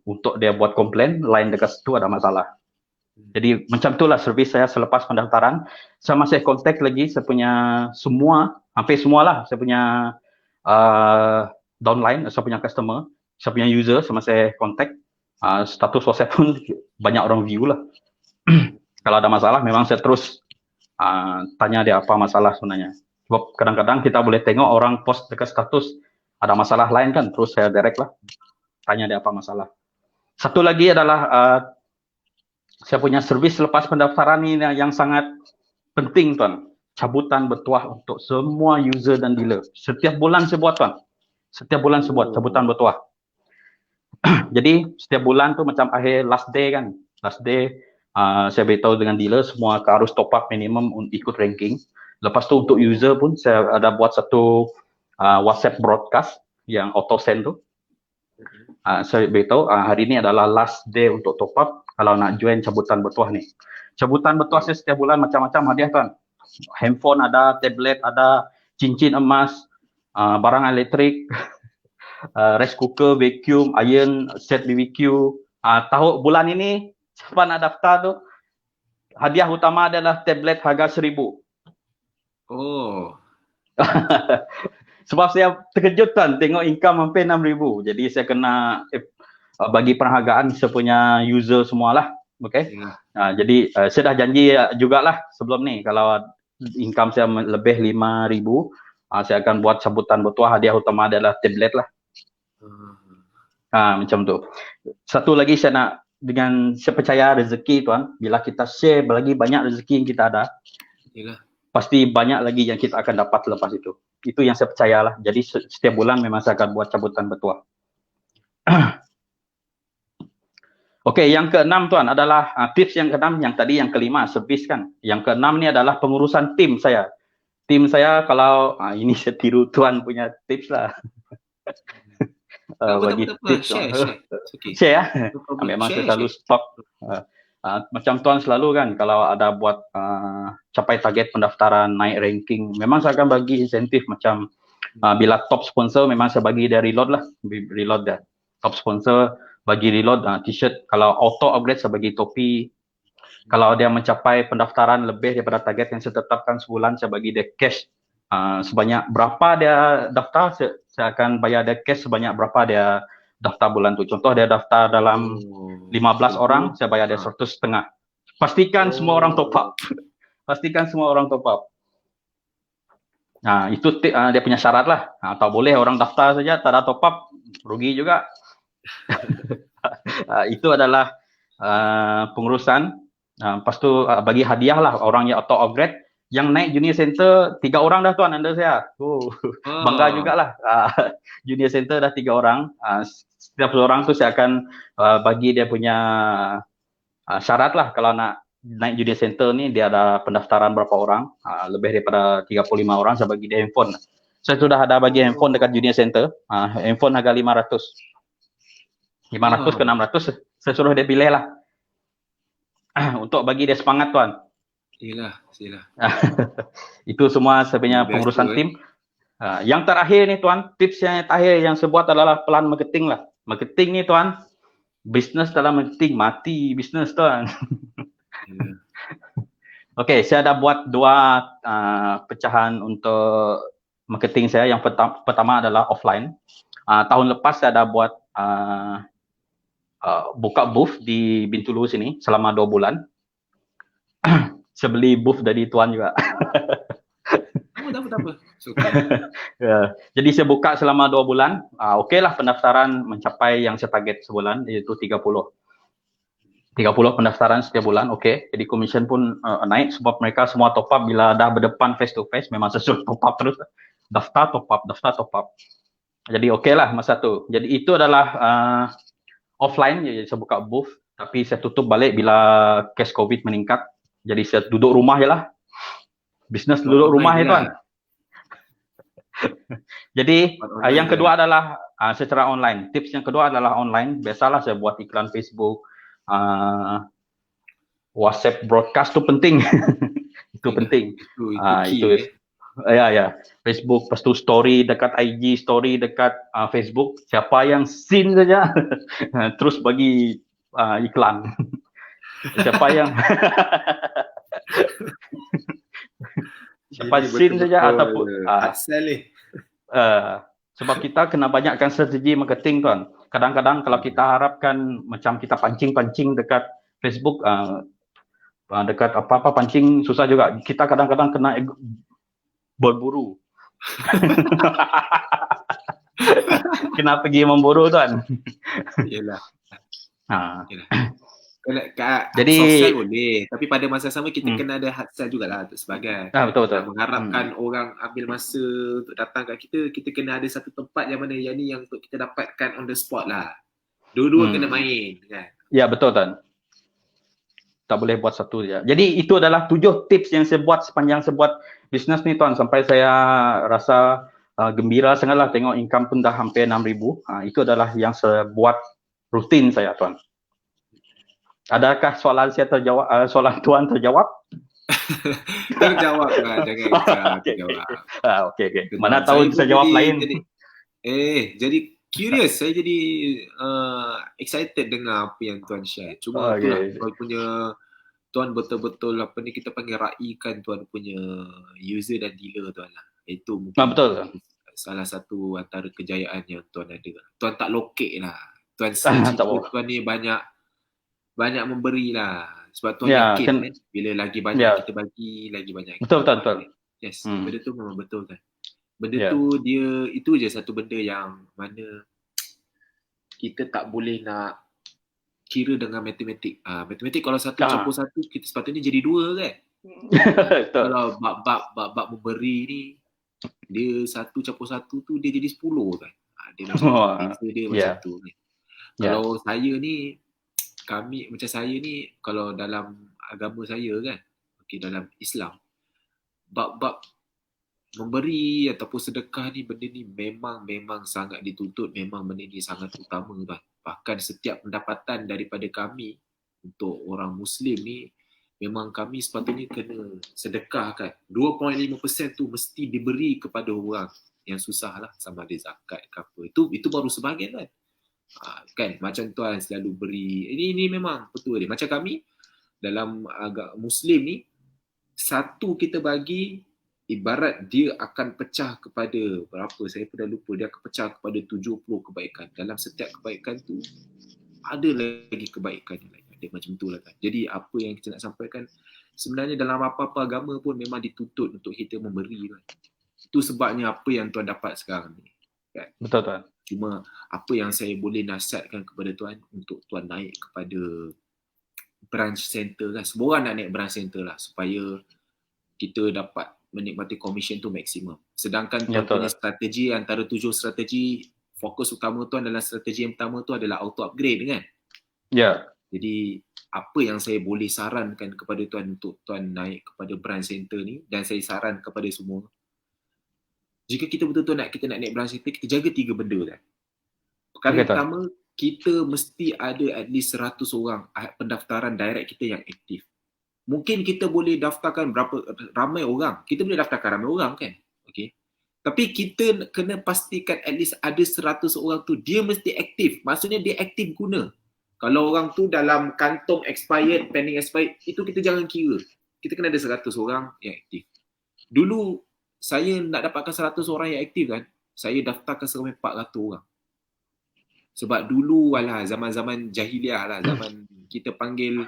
untuk dia buat komplain, line dekat situ ada masalah. Jadi macam itulah servis saya selepas pendaftaran. Saya masih kontak lagi saya punya hampir semualah saya punya downline, saya punya customer, saya punya user, saya masih kontak. Status WhatsApp pun banyak orang view lah. Kalau ada masalah memang saya terus tanya dia apa masalah sebenarnya. Sebab kadang-kadang kita boleh tengok orang post dekat status ada masalah lain kan, terus saya direct lah tanya dia apa masalah. Satu lagi adalah saya punya servis lepas pendaftaran ini yang sangat penting tuan. Cabutan bertuah untuk semua user dan dealer. Setiap bulan saya buat tuan. Setiap bulan saya buat cabutan bertuah. Jadi setiap bulan tu macam akhir last day kan. Last day saya beritahu dengan dealer semua harus top up minimum ikut ranking. Lepas tu untuk user pun saya ada buat satu WhatsApp broadcast yang auto send tu. Saya beritahu hari ini adalah last day untuk top up kalau nak join cabutan bertuah ni. Cabutan bertuah saya setiap bulan macam-macam hadiah tuan. Handphone ada, tablet ada, cincin emas, barang elektrik, rice cooker, vacuum, iron, set BBQ. Tahu bulan ini siapa nak daftar tu, hadiah utama adalah tablet harga 1,000. Oh. Sebab saya terkejut kan tengok income hampir 6,000. Jadi saya kena bagi penghargaan saya punya user semualah. Okey. Jadi saya dah janji jugalah sebelum ni kalau income saya lebih 5,000, saya akan buat sambutan bertuah, hadiah utama adalah tablet lah. Macam tu. Satu lagi saya nak, dengan saya percaya rezeki tuan, bila kita share lagi banyak rezeki yang kita ada, pasti banyak lagi yang kita akan dapat selepas itu. Itu yang saya percayalah. Jadi setiap bulan memang saya akan buat cabutan bertuah. Okey, yang keenam tuan adalah tips yang keenam, yang tadi yang kelima servis kan. Yang keenam ni adalah pengurusan tim saya. Tim saya kalau ini saya tiru tuan punya tips lah. Bagi tips share ya. Memang saya selalu stok. Macam tuan selalu kan kalau ada buat capai target pendaftaran, naik ranking, memang saya akan bagi insentif macam bila top sponsor memang saya bagi dia reload lah, reload dia. Top sponsor bagi reload t-shirt, kalau auto upgrade saya bagi topi. Kalau dia mencapai pendaftaran lebih daripada target yang saya tetapkan sebulan, saya bagi dia cash sebanyak berapa dia daftar, saya akan bayar dia cash sebanyak berapa dia daftar bulan tu. Contoh dia daftar dalam 15 orang, saya bayar dia 100,500. Pastikan semua orang top up. Pastikan semua orang top up. Itu dia punya syarat lah. Tak boleh orang daftar saja tak ada top up, rugi juga. Itu adalah pengurusan. Lepas tu bagi hadiah lah orang yang auto upgrade. Yang naik junior center 3 orang dah tuan under saya. Bangga jugalah. Junior center dah 3 orang. Setiap orang tu saya akan bagi dia punya syarat lah. Kalau nak naik junior center ni dia ada pendaftaran berapa orang. Lebih daripada 35 orang saya bagi dia handphone. Saya sudah ada bagi handphone dekat junior center. Handphone harga 500 ke 600. Saya suruh dia pilih lah. Untuk bagi dia semangat tuan. Silah. Itu semua saya punya pengurusan tim. Yang terakhir ni tuan, tips yang terakhir yang saya buat adalah plan marketing lah. Marketing ni tuan, bisnes dalam marketing, mati bisnes tuan. Okey, saya ada buat 2 pecahan untuk marketing saya. Yang pertama adalah offline. Tahun lepas saya ada buat buka booth di Bintulu sini selama 2 bulan. Saya beli booth dari tuan juga. Tak apa. Jadi saya buka selama 2 bulan. Okeylah pendaftaran mencapai yang saya target sebulan, iaitu 30 pendaftaran setiap bulan. Okey. Jadi commission pun naik sebab mereka semua top up bila dah berdepan face to face, memang sesuai top up terus. Daftar top up. Jadi okeylah masa tu. Jadi itu adalah offline, jadi saya buka booth, tapi saya tutup balik bila kes COVID meningkat. Jadi saya duduk rumah je lah. Bisnes duduk rumah je tuan. Jadi yang kedua adalah secara online. Tips yang kedua adalah online. Biasalah saya buat iklan Facebook, WhatsApp broadcast tu penting. Itu penting. Itu ya. Facebook, lepas tu story dekat IG, story dekat Facebook. Siapa yang seen saja terus bagi iklan. Siapa yang scene saja ataupun asal ni. Sebab kita kena banyakkan strategi marketing tuan. Kadang-kadang kalau kita harapkan macam kita pancing-pancing dekat Facebook, dekat apa-apa pancing susah juga. Kita kadang-kadang kena berburu. Kena pergi memburu tuan. Yalah. Jadi sosial boleh, tapi pada masa sama kita kena ada hadsal jugalah untuk sebagai. Betul. Mengharapkan orang ambil masa untuk datang kat kita kena ada satu tempat yang mana yang ni yang untuk kita dapatkan on the spot lah. Dua-dua kena main kan. Ya betul tuan. Tak boleh buat satu je. Jadi itu adalah 7 tips yang saya buat sepanjang saya buat bisnes ni tuan, sampai saya rasa gembira sangatlah tengok income pun dah hampir 6,000. Itu adalah yang saya buat rutin saya, Tuan. Adakah soalan saya terjawab? Soalan Tuan terjawab? Terjawab lah, jangan risau, Okey, terjawab. okey. Terjawab. Mana tahu Saya saya pun jawab jadi- lain. jadi curious, saya jadi excited dengar apa yang Tuan share. Cuma itulah, Tuan punya, Tuan betul-betul apa ni kita panggil raikan Tuan punya user dan dealer Tuan lah. Itu mungkin Betul. salah satu antara kejayaan yang Tuan ada. Tuan tak lokek lah. Tuan Tak cerita apa. Tuan ni banyak memberi lah. Sebab Tuan Ya, yakin kan. kan, bila lagi banyak Ya. kita bagi, lagi banyak kita Betul, dapat. betul. Yes, Hmm. benda tu memang betul kan. Benda Ya. tu dia, itu je satu benda yang mana kita tak boleh nak kira dengan matematik. Matematik kalau satu campur satu, kita sepatutnya jadi 2 kan. Betul. Kalau bab memberi ni, dia 1 campur 1 tu dia jadi 10 kan. Dia macam beza dia macam tu kan. Kalau saya ni, macam saya ni, kalau dalam agama saya kan, dalam Islam, bab memberi ataupun sedekah ni, benda ni memang sangat dituntut, memang benda ni sangat utama kan. Bahkan setiap pendapatan daripada kami untuk orang Muslim ni, memang kami sepatutnya kena sedekah kan. 2.5% tu mesti diberi kepada orang yang susah lah, sama ada zakat ke apa. Itu baru sebahagian kan. Kan macam Tuan selalu beri, ini memang betul dia. Macam kami dalam agama Muslim ni, satu kita bagi, ibarat dia akan pecah kepada berapa, saya pun dah lupa, dia akan pecah kepada 70 kebaikan. Dalam setiap kebaikan tu ada lagi kebaikan yang lain. Dia macam tu lah kan. Jadi apa yang kita nak sampaikan, sebenarnya dalam apa-apa agama pun memang dituntut untuk kita memberi kan. Itu sebabnya apa yang Tuan dapat sekarang ni kan. Betul, Tuan. Cuma apa yang saya boleh nasihatkan kepada Tuan, untuk Tuan naik kepada branch center kan. Semua orang nak naik branch center lah, supaya kita dapat menikmati komisen tu maksimum. Sedangkan Tuan punya strategi, antara 7 strategi, fokus utama Tuan dalam strategi yang pertama tu adalah auto upgrade kan. Ya. Jadi apa yang saya boleh sarankan kepada Tuan untuk Tuan naik kepada branch center ni, dan saya saran kepada semua, jika kita betul-betul nak naik branch center, kita jaga 3 benda kan. Perkara pertama, kita mesti ada at least 100 orang pendaftaran direct kita yang aktif. Mungkin kita boleh daftarkan ramai orang. Kita boleh daftarkan ramai orang kan. Okay. Tapi kita kena pastikan at least ada 100 orang tu dia mesti aktif. Maksudnya dia aktif guna. Kalau orang tu dalam kantong expired, pending expired, itu kita jangan kira. Kita kena ada 100 orang yang aktif. Dulu saya nak dapatkan 100 orang yang aktif kan, saya daftarkan sampai 400 orang. Sebab dulu lah, zaman-zaman jahiliah lah, zaman kita panggil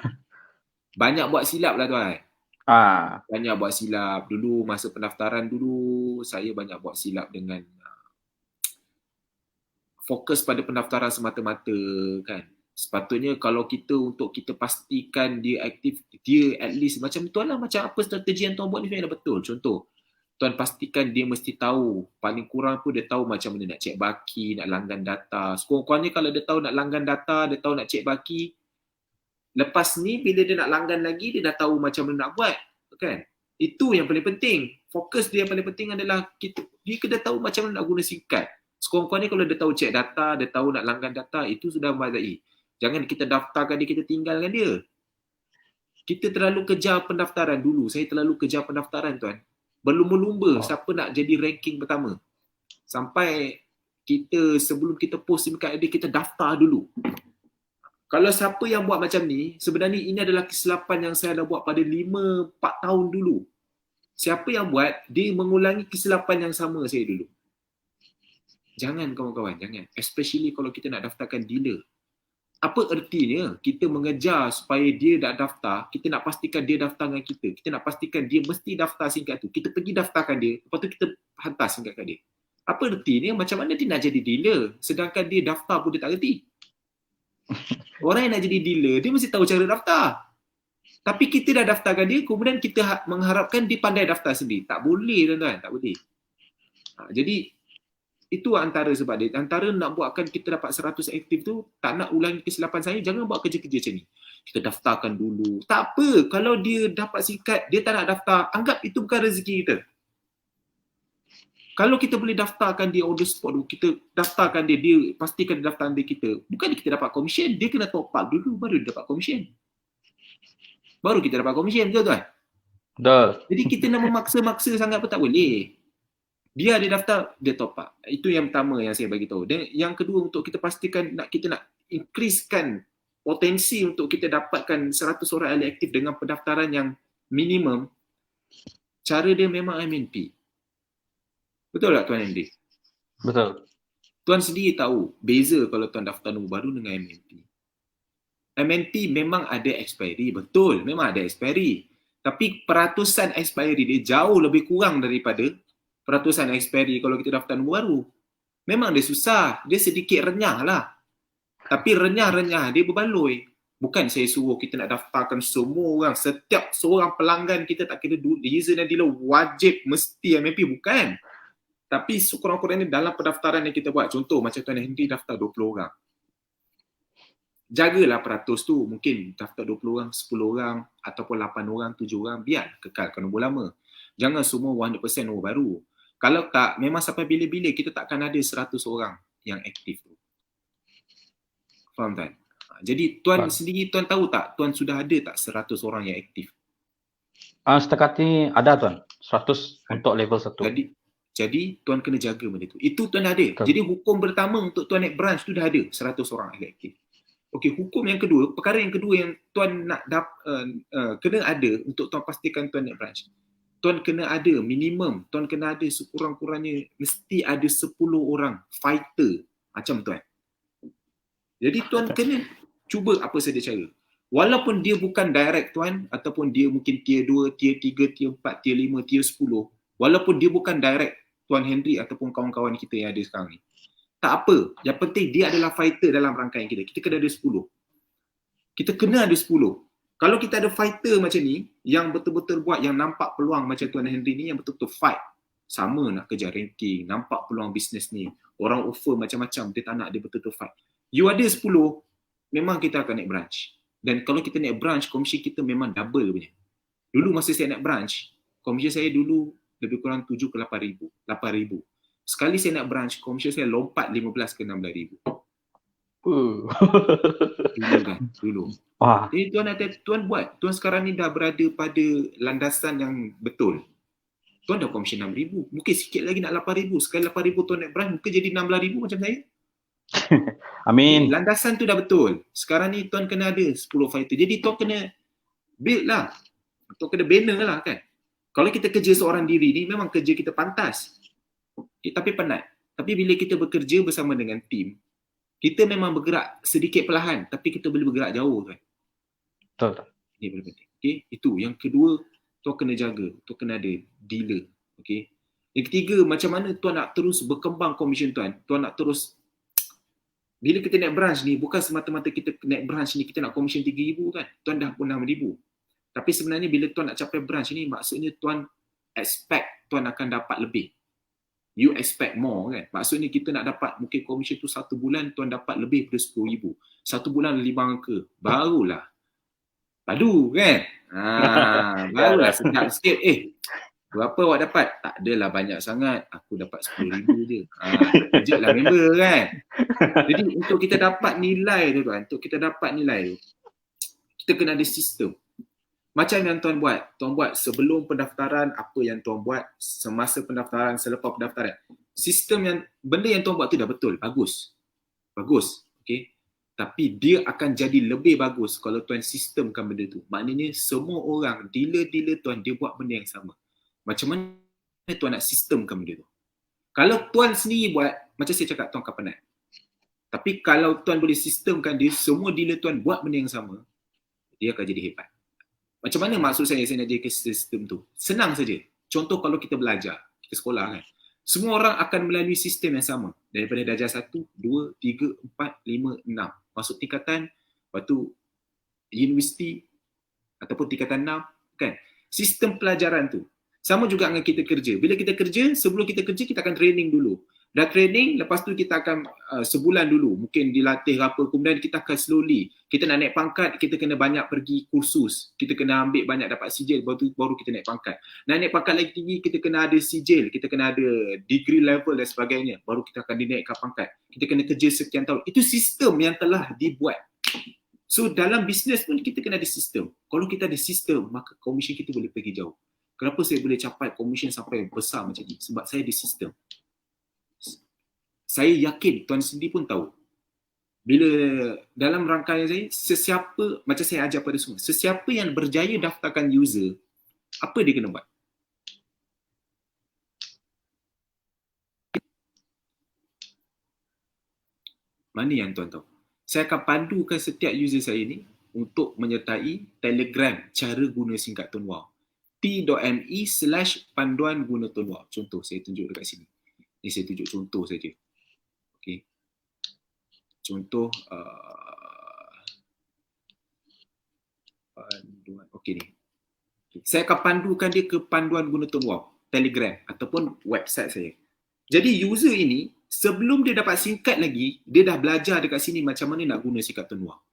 banyak buat silap lah Tuan. Banyak buat silap. Dulu masa pendaftaran dulu, saya banyak buat silap dengan fokus pada pendaftaran semata-mata kan. Sepatutnya kalau untuk kita pastikan dia aktif, dia at least macam Tuan lah, macam apa strategi yang Tuan buat ni memang betul. Contoh, Tuan pastikan dia mesti tahu, paling kurang pun dia tahu macam mana nak cek baki, nak langgan data. Sekurang-kurangnya kalau dia tahu nak langgan data, dia tahu nak cek baki, lepas ni bila dia nak langgan lagi, dia dah tahu macam mana nak buat kan. Itu yang paling penting. Fokus dia yang paling penting adalah dia kena tahu macam mana nak guna SIM card. Sekurang-kurangnya kalau dia tahu cek data, dia tahu nak langgan data, itu sudah memadai. Jangan kita daftarkan dia, kita tinggalkan dia. Kita terlalu kejar pendaftaran dulu. Saya terlalu kejar pendaftaran Tuan. Berlumba-lumba siapa nak jadi ranking pertama. Sampai sebelum kita post SIM card dia, kita daftar dulu. Kalau siapa yang buat macam ni, sebenarnya ini adalah kesilapan yang saya dah buat pada 4 tahun dulu. Siapa yang buat, dia mengulangi kesilapan yang sama saya dulu. Jangan kawan-kawan, jangan. Especially kalau kita nak daftarkan dealer. Apa ertinya kita mengejar supaya dia dah daftar, kita nak pastikan dia daftar dengan kita. Kita nak pastikan dia mesti daftar SIM card tu. Kita pergi daftarkan dia, lepas tu kita hantar SIM card kat dia. Apa ertinya? Macam mana dia nak jadi dealer sedangkan dia daftar pun dia tak erti? Orang yang nak jadi dealer, dia mesti tahu cara daftar. Tapi kita dah daftarkan dia, kemudian kita mengharapkan dia pandai daftar sendiri. Tak boleh tuan-tuan, tak boleh. Jadi, itu antara sebab dia. Antara nak buatkan kita dapat 100 aktif tu, tak nak ulangi kesilapan saya, jangan buat kerja-kerja macam ni. Kita daftarkan dulu. Tak apa, kalau dia dapat SIM card, dia tak nak daftar, anggap itu bukan rezeki kita. Kalau kita boleh daftarkan dia on the spot, kita daftarkan dia pastikan daftaran dia kita, bukan kita dapat komisen, dia kena top up dulu baru dia dapat komisen. Baru kita dapat komisen, betul tuan? Betul. Jadi kita nak memaksa-maksa sangat pun tak boleh. Dia ada daftar, dia top up. Itu yang pertama yang saya bagi tahu. Dan yang kedua, untuk kita pastikan kita nak increasekan potensi untuk kita dapatkan 100 orang ahli aktif dengan pendaftaran yang minimum, cara dia memang MNP. Betul tak Tuan Henry? Betul. Tuan sendiri tahu beza kalau tuan daftar nombor baru dengan MNP. MNP memang ada expiry, betul, memang ada expiry. Tapi peratusan expiry dia jauh lebih kurang daripada peratusan expiry kalau kita daftar nombor baru. Memang dia susah, dia sedikit renyah lah. Tapi renyah-renyah dia berbaloi. Bukan saya suruh kita nak daftarkan semua orang, setiap seorang pelanggan kita tak kira user dan dealer wajib mesti MNP, bukan. Tapi sekurang-kurangnya dalam pendaftaran yang kita buat, contoh macam Tuan Henry daftar 20 orang. Jagalah peratus tu, mungkin daftar 20 orang, 10 orang, ataupun 8 orang, 7 orang, biar kekalkan nombor lama. Jangan semua 100% nombor baru. Kalau tak, memang sampai bila-bila kita takkan ada 100 orang yang aktif tu. Faham tak? Jadi Tuan sendiri, Tuan tahu tak, Tuan sudah ada tak 100 orang yang aktif? Setakat ni ada Tuan, 100 untuk level 1. Jadi Tuan kena jaga benda tu. Itu Tuan ada. Jadi hukum pertama untuk Tuan naik branch tu dah ada 100 orang ahli aktif. Okey, hukum yang kedua, perkara yang kedua yang Tuan nak kena ada untuk Tuan pastikan Tuan naik branch. Tuan kena ada minimum, Tuan kena ada sekurang-kurangnya mesti ada 10 orang fighter macam Tuan. Jadi Tuan kena cuba apa saja cara. Walaupun dia bukan direct Tuan, ataupun dia mungkin tier 2, tier 3, tier 4, tier 5, tier 10, walaupun dia bukan direct Tuan Henry ataupun kawan-kawan kita yang ada sekarang ni, tak apa. Yang penting dia adalah fighter dalam rangkaian kita. Kita kena ada 10. Kita kena ada 10. Kalau kita ada fighter macam ni, yang betul-betul buat, yang nampak peluang macam Tuan Henry ni, yang betul-betul fight. Sama nak kejar ranking, nampak peluang bisnes ni. Orang offer macam-macam, dia tak nak, dia betul-betul fight. You ada 10, memang kita akan naik branch. Dan kalau kita naik branch, komisi kita memang double punya. Dulu masa saya naik branch, komisi saya dulu lebih kurang 7 ke 8,000. Sekali saya nak branch, komisi saya lompat 15 ke 16,000. Dulu kan, dulu. Wah. Jadi Tuan buat, Tuan sekarang ni dah berada pada landasan yang betul. Tuan dah komisi 6,000, mungkin sikit lagi nak 8,000. Sekali 8,000 Tuan naik branch, mungkin jadi 16,000 macam saya. Amin. Landasan tu dah betul. Sekarang ni Tuan kena ada 10 fighter. Jadi Tuan kena build lah. Tuan kena banner lah kan. Kalau kita kerja seorang diri ni, memang kerja kita pantas. Tapi penat. Tapi bila kita bekerja bersama dengan tim, kita memang bergerak sedikit perlahan, tapi kita boleh bergerak jauh kan. Betul. Ini paling penting. Okay? Itu. Yang kedua, Tuan kena jaga. Tuan kena ada dealer. Okay? Yang ketiga, macam mana Tuan nak terus berkembang komisen Tuan. Tuan nak terus, bila kita naik branch ni, bukan semata-mata kita naik branch ni, kita nak komisen 3,000 kan. Tuan dah pun 6,000. Tapi sebenarnya bila Tuan nak capai branch ni, maksudnya Tuan expect Tuan akan dapat lebih. You expect more kan. Maksudnya kita nak dapat mungkin komisen tu 1 bulan Tuan dapat lebih daripada 10,000. 1 bulan 5 angka. Barulah padu kan. Barulah sedap sikit. Berapa awak dapat? Tak adalah banyak sangat. Aku dapat 10,000 je. Kejutlah member kan. Jadi untuk kita dapat nilai tu Tuan, untuk kita dapat nilai tu, kita kena ada sistem. Macam yang Tuan buat sebelum pendaftaran, apa yang Tuan buat semasa pendaftaran, selepas pendaftaran. Sistem yang, benda yang Tuan buat tu dah betul, bagus. Okay. Tapi dia akan jadi lebih bagus kalau Tuan sistemkan benda tu. Maknanya semua orang, dealer-dealer Tuan, dia buat benda yang sama. Macam mana Tuan nak sistemkan benda tu? Kalau Tuan sendiri buat, macam saya cakap, Tuan akan penat. Tapi kalau Tuan boleh sistemkan dia, semua dealer Tuan buat benda yang sama, dia akan jadi hebat. Macam mana maksud saya nak jadikan sistem tu? Senang saja. Contoh kalau kita belajar, kita sekolah kan. Semua orang akan melalui sistem yang sama. Daripada darjah 1, 2, 3, 4, 5, 6. Masuk tingkatan, lepas tu universiti ataupun tingkatan 6 kan. Sistem pelajaran tu. Sama juga dengan kita kerja. Bila kita kerja, sebelum kita kerja kita akan training dulu. Dah training, lepas tu kita akan sebulan dulu, mungkin dilatih apa, kemudian kita akan slowly. Kita nak naik pangkat, kita kena banyak pergi kursus, kita kena ambil banyak dapat sijil, baru kita naik pangkat. Nak naik pangkat lagi tinggi, kita kena ada sijil, kita kena ada degree level dan sebagainya, baru kita akan dinaikkan pangkat. Kita kena kerja sekian tahun. Itu sistem yang telah dibuat. So dalam bisnes pun kita kena ada sistem. Kalau kita ada sistem, maka komisen kita boleh pergi jauh. Kenapa saya boleh capai komisen sampai besar macam ni? Sebab saya ada sistem. Saya yakin tuan sendiri pun tahu. Bila dalam rangkaian saya, sesiapa, macam saya ajar pada semua, sesiapa yang berjaya daftarkan user, apa dia kena buat? Mana yang tuan tahu? Saya akan pandukan setiap user saya ni untuk menyertai Telegram cara guna singkat Tuan Wow. t.me/panduan guna Tuan Wow. Contoh saya tunjuk dekat sini. Ini saya tunjuk contoh saja. Okey. Contoh panduan. Okey ni. Saya akan pandukan dia ke panduan guna Tuan Wow, Telegram ataupun website saya. Jadi user ini sebelum dia dapat singkat lagi, dia dah belajar dekat sini macam mana nak guna singkat Tuan Wow.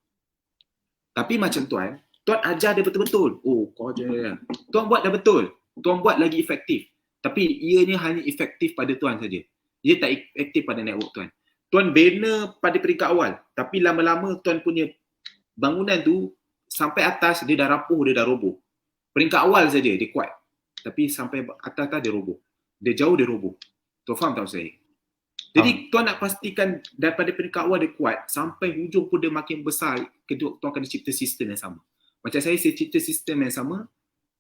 Tapi macam tuan ajar dia betul-betul. Oh, kau ajar. Tuan buat dah betul. Tuan buat lagi efektif. Tapi ianya hanya efektif pada tuan saja. Ia tak efektif pada network tuan. Tuan bina pada peringkat awal, tapi lama-lama tuan punya bangunan tu sampai atas dia dah rapuh, dia dah roboh. Peringkat awal saja dia kuat. Tapi sampai atas dia roboh. Dia jauh dia roboh. Tuan faham tak saya? Jadi tuan nak pastikan daripada peringkat awal dia kuat sampai hujung pun dia makin besar, kedua tuan akan cipta sistem yang sama. Macam saya cipta sistem yang sama,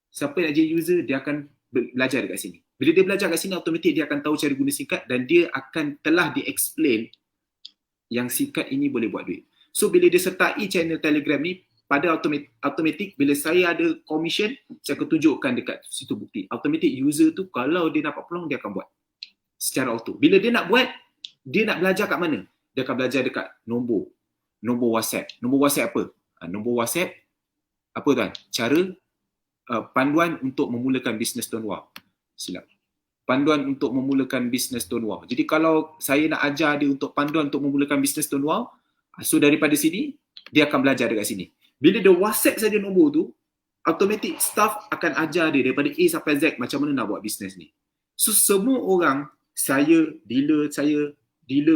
siapa nak jadi user dia akan belajar dekat sini. Bila dia belajar kat sini, automatik dia akan tahu cara guna singkat dan dia akan telah di-explain yang singkat ini boleh buat duit. So bila dia sertai channel Telegram ni, pada automatik bila saya ada commission, saya akan tunjukkan dekat situ bukti. Automatik user tu kalau dia dapat peluang dia akan buat secara auto. Bila dia nak buat, dia nak belajar kat mana? Dia akan belajar dekat nombor WhatsApp. Nombor WhatsApp apa? Nombor WhatsApp apa tuan? Cara panduan untuk memulakan bisnes Tuan Wow. Silap. Panduan untuk memulakan bisnes Tuan Wow. Jadi kalau saya nak ajar dia untuk panduan untuk memulakan bisnes Tuan Wow, so daripada sini, dia akan belajar dekat sini. Bila dia WhatsApp saja nombor tu, automatik staff akan ajar dia daripada A sampai Z macam mana nak buat bisnes ni. So semua orang, dealer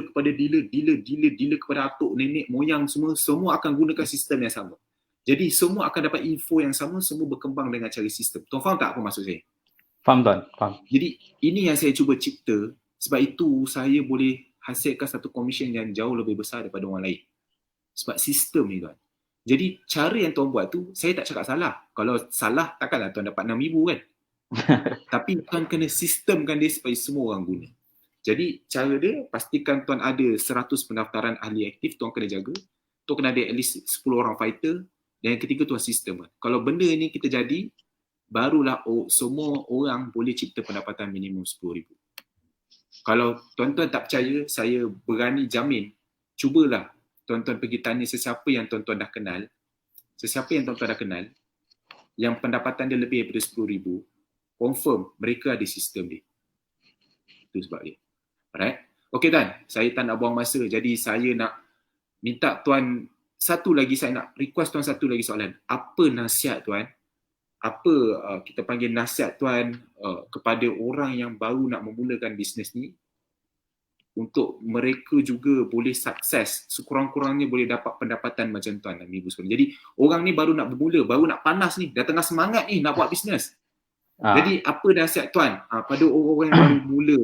kepada dealer kepada atuk, nenek, moyang semua akan gunakan sistem yang sama. Jadi semua akan dapat info yang sama, semua berkembang dengan cara sistem. Tuan faham tak apa maksud saya? Faham tuan, faham. Jadi ini yang saya cuba cipta, sebab itu saya boleh hasilkan satu komisen yang jauh lebih besar daripada orang lain. Sebab sistem ni tuan. Jadi cara yang tuan buat tu, saya tak cakap salah. Kalau salah, takkanlah tuan dapat 6,000 kan? Tapi tuan kena sistemkan dia supaya semua orang guna. Jadi cara dia, pastikan tuan ada 100 pendaftaran ahli aktif, tuan kena jaga. Tuan kena ada at least 10 orang fighter. Dan yang ketiga tuan sistem. Kalau benda ni kita jadi, barulah semua orang boleh cipta pendapatan minimum 10,000. Kalau tuan-tuan tak percaya, saya berani jamin, cubalah tuan-tuan pergi tanya sesiapa yang tuan-tuan dah kenal, yang pendapatan dia lebih daripada 10,000, confirm mereka ada sistem dia. Itu sebab dia. Alright? Okey tuan, saya tak nak buang masa. Jadi saya nak minta tuan satu lagi, saya nak request tuan satu lagi soalan. Apa nasihat tuan? Apa kita panggil nasihat tuan kepada orang yang baru nak memulakan bisnes ni untuk mereka juga boleh sukses, sekurang-kurangnya boleh dapat pendapatan macam tuan dan ibu sekalian. Jadi orang ni baru nak bermula, baru nak panas ni, dah tengah semangat ni nak buat bisnes. Jadi apa nasihat tuan pada orang-orang yang baru mula?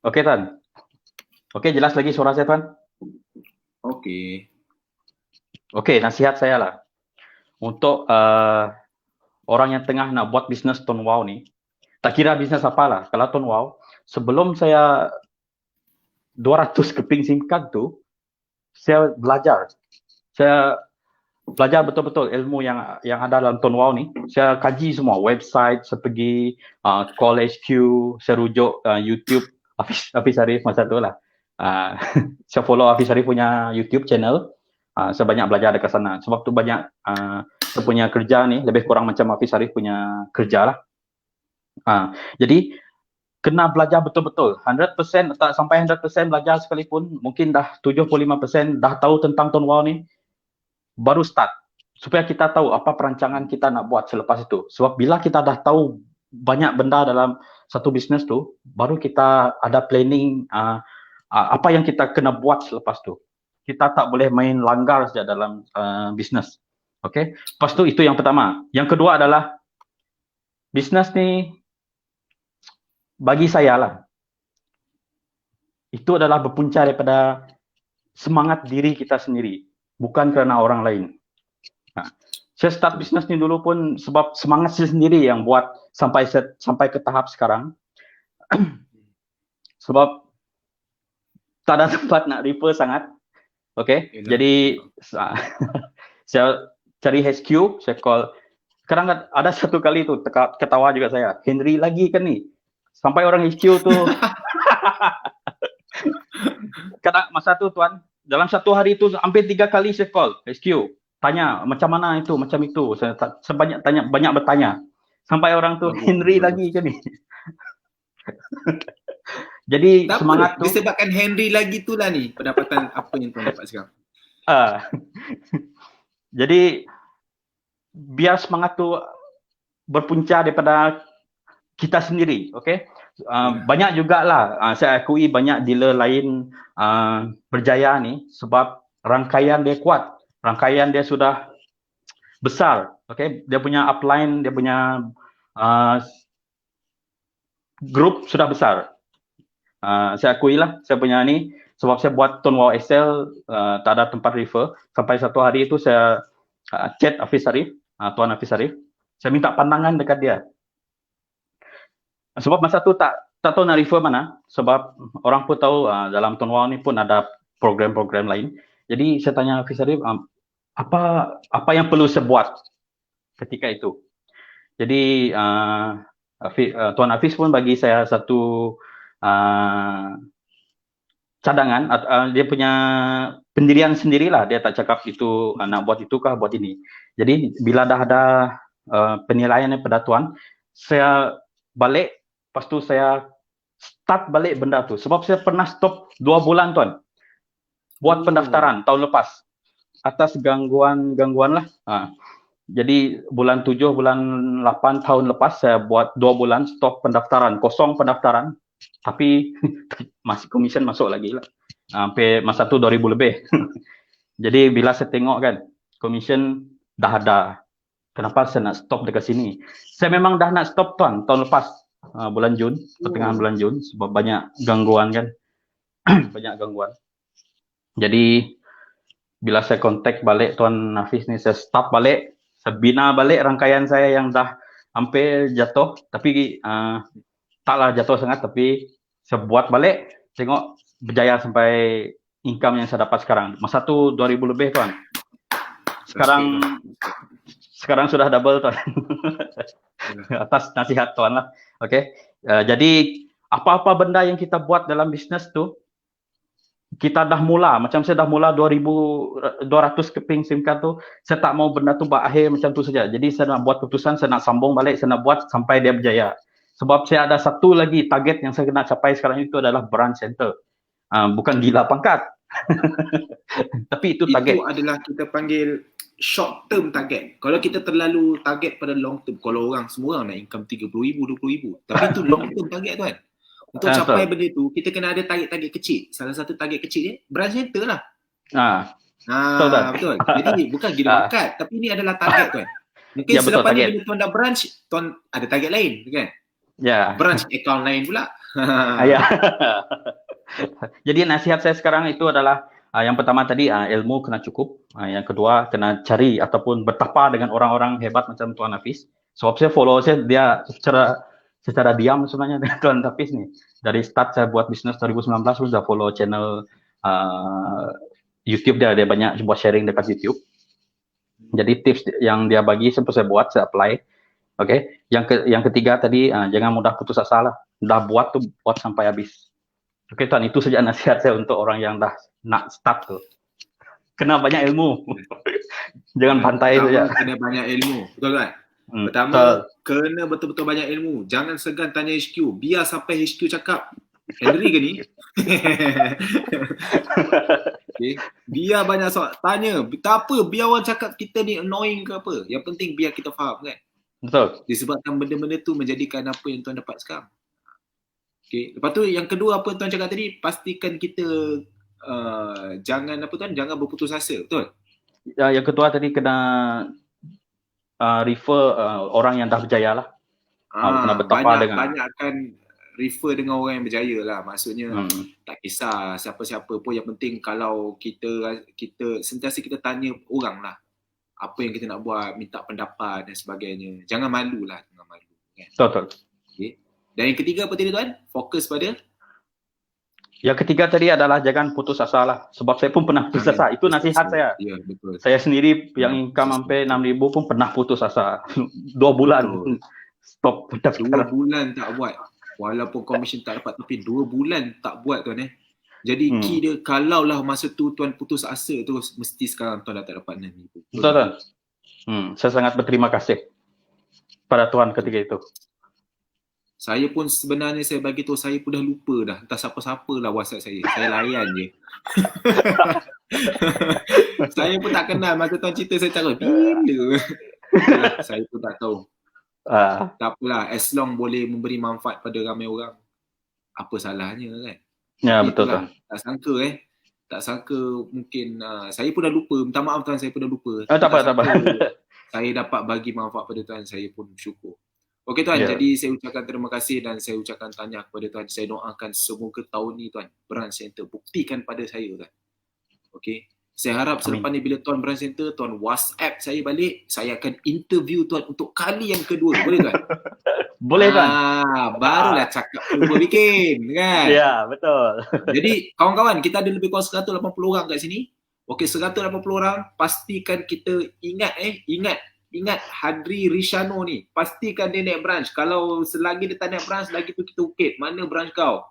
Okey tuan. Okey, jelas lagi suara saya tuan? Okey. Okey, nasihat saya lah. Untuk orang yang tengah nak buat bisnes Tuan Wow ni, tak kira bisnes apalah. Kalau Tuan Wow, sebelum saya 200 keping singkat tu, saya belajar. Saya belajar betul-betul ilmu yang ada dalam Tuan Wow ni. Saya kaji semua website, saya pergi Call HQ, saya rujuk YouTube Hafiz Arif masa tu lah. Saya follow Hafiz Arif punya YouTube channel. Saya banyak belajar dekat sana. Sebab tu banyak saya punya kerja ni lebih kurang macam Hafiz Arif punya kerja lah. Jadi kena belajar betul-betul. 100% tak sampai 100% belajar sekalipun, mungkin dah 75% dah tahu tentang Tuan Wow ni, baru start. Supaya kita tahu apa perancangan kita nak buat selepas itu. Sebab bila kita dah tahu banyak benda dalam satu bisnes tu, baru kita ada planning apa yang kita kena buat selepas tu. Kita tak boleh main langgar saja dalam bisnes. Okay? Lepas tu itu yang pertama. Yang kedua adalah bisnes ni bagi saya lah, itu adalah berpunca daripada semangat diri kita sendiri, bukan kerana orang lain. Saya start bisnes ni dulu pun sebab semangat saya sendiri yang buat sampai ke tahap sekarang. Sebab tak ada tempat nak refer sangat. Okay, jadi saya cari HQ, saya call. Sekarang ada satu kali tu ketawa juga saya, Henry lagi kan ni. Sampai orang HQ tu kadang masa tu Tuan, dalam satu hari tu hampir 3 kali saya call HQ, tanya macam mana itu, macam itu. Saya banyak bertanya. Sampai orang tu Henry lagi kan ni. Jadi tak semangat tu disebabkan Henry lagi tu lah ni pendapatan apa yang Tuan dapat sekarang. Jadi biar semangat tu berpunca daripada kita sendiri, okay? Banyak jugalah saya akui banyak dealer lain berjaya ni sebab rangkaian dia kuat, rangkaian dia sudah besar, okay? Dia punya upline, dia punya grup sudah besar. Saya akui lah, saya punya ni sebab saya buat Tuan Wow Excel, tak ada tempat refer. Sampai satu hari itu saya chat Hafiz Arif, Tuan Hafiz Arif, saya minta pandangan dekat dia. Sebab masa tu tak tahu nak refer mana, sebab orang pun tahu dalam Tuan Wow ni pun ada program-program lain. Jadi saya tanya Hafiz Arif, apa yang perlu saya buat ketika itu. Jadi Tuan Hafiz pun bagi saya satu cadangan, dia punya pendirian sendirilah. Dia tak cakap itu nak buat itu kah, buat ini. Jadi bila dah ada penilaian daripada Tuan, saya balik. Lepas tu saya start balik benda tu. Sebab saya pernah stop 2 bulan Tuan. Buat pendaftaran tahun lepas. Atas gangguan lah. Jadi bulan 7, bulan 8 tahun lepas saya buat 2 bulan stop pendaftaran. Kosong pendaftaran. Tapi masih komisen masuk lagi lah. Sampai masa tu 2,000 lebih. Jadi bila saya tengok kan, komisen dah ada. Kenapa saya nak stop dekat sini? Saya memang dah nak stop Tuan tahun lepas. Bulan Jun, pertengahan bulan Jun, sebab banyak gangguan kan. Banyak gangguan. Jadi bila saya kontak balik Tuan Hafiz ni, saya start balik, saya bina balik rangkaian saya yang dah hampir jatuh, tapi taklah jatuh sangat, tapi saya buat balik, tengok berjaya sampai income yang saya dapat sekarang. Masa tu 2,000 lebih Tuan. Sekarang sudah double Tuan. Atas nasihat Tuan lah. Okay. Jadi apa-apa benda yang kita buat dalam bisnes tu, kita dah mula, macam saya dah mula 2,200 keping SIM card tu, saya tak mau benda tu berakhir macam tu saja. Jadi saya nak buat keputusan, saya nak sambung balik, saya nak buat sampai dia berjaya. Sebab saya ada satu lagi target yang saya nak capai sekarang itu adalah branch center. Bukan gila pangkat. Tapi itu target. Itu adalah kita panggil short term target. Kalau kita terlalu target pada long term, kalau orang semua nak income 30,000, 20,000. Tapi itu long term target Tuan. Untuk capai benda tu, kita kena ada target-target kecil. Salah satu target kecil ni, branch center lah. Betul. Jadi bukan gila pangkat, tapi ini adalah target Tuan. Mungkin selepas ni bila Tuan dah branch, Tuan ada target lain kan? Ya. Branch account lain pula. Ya. Jadi nasihat saya sekarang itu adalah yang pertama tadi ilmu kena cukup, yang kedua kena cari ataupun bertapa dengan orang-orang hebat macam Tuan Hafiz. Sebab saya follow dia secara diam sebenarnya dengan Tuan Hafiz ni. Dari start saya buat bisnes 2019 pun sudah follow channel YouTube dia banyak buat sharing dekat YouTube. Jadi tips yang dia bagi sempat saya buat, saya apply. Okay. Yang ketiga tadi jangan mudah putus asa lah. Dah buat tu buat sampai habis. Okey Tuan, itu saja nasihat saya untuk orang yang dah nak start tu. Kena banyak ilmu. Jangan pantai saja. Kena banyak ilmu. Betul kan? Pertama, kena betul-betul banyak ilmu. Jangan segan tanya HQ. Biar sampai HQ cakap, Henry ke ni? Okay. Biar banyak soal. Tanya. Tak apa, biar orang cakap kita ni annoying ke apa. Yang penting biar kita faham kan. Betul. Disebabkan benda-benda tu menjadikan apa yang tuan dapat sekarang. Okay. Lepas tu yang kedua apa tuan cakap tadi, pastikan kita jangan apa tuan, jangan berputus asa. Betul? Yang kedua tadi kena refer orang yang dah berjaya lah. Kena bertapa dengan banyakkan refer dengan orang yang berjaya lah. Maksudnya tak kisah siapa-siapa pun, yang penting kalau kita sentiasa kita tanya orang lah apa yang kita nak buat, minta pendapat dan sebagainya. Jangan malu lah, jangan malu kan? Betul. Okay. Dan yang ketiga apa tadi tuan? Fokus pada? Yang ketiga tadi adalah jangan putus asa lah. Sebab saya pun pernah putus asa. Itu nasihat saya. Ya, betul. Saya sendiri yang income sampai 6,000 pun pernah putus asa. 2 bulan betul. Stop. 2 bulan tak buat. Walaupun commission tak dapat, tapi 2 bulan tak buat tuan Jadi key dia, kalaulah masa tu tuan putus asa terus, mesti sekarang tuan dah tak dapat 6,000. Betul tuan. Saya sangat berterima kasih pada Tuhan ketika itu. Saya pun sebenarnya saya bagi tahu, saya pun dah lupa dah. Entah siapa-siapa lah WhatsApp saya. Saya layan je. Saya pun tak kenal. Masa tuan cerita saya cakap, bila? Saya pun tak tahu. Tak apalah, as long boleh memberi manfaat pada ramai orang, apa salahnya kan? Ya, betul tuan. Tak sangka tak sangka mungkin saya pun dah lupa. Minta maaf tuan, saya pun dah lupa. Tak apa. Saya dapat bagi manfaat pada tuan, saya pun bersyukur. Okey tuan, jadi saya ucapkan terima kasih dan saya ucapkan tahniah kepada tuan. Saya doakan semoga tahun ni tuan Branch Center buktikan pada saya tuan. Okey. Saya harap selepas ni bila tuan Branch Center, tuan WhatsApp saya balik, saya akan interview tuan untuk kali yang kedua. Boleh tuan? Boleh tuan. Barulah cakap cuba bikin kan? Ya, betul. Jadi kawan-kawan, kita ada lebih kurang 180 orang kat sini. Okey, 180 orang, pastikan kita ingat Hadri Rishano ni. Pastikan dia naik branch. Kalau selagi dia tak naik branch, lagi tu kita ukit. Mana branch kau?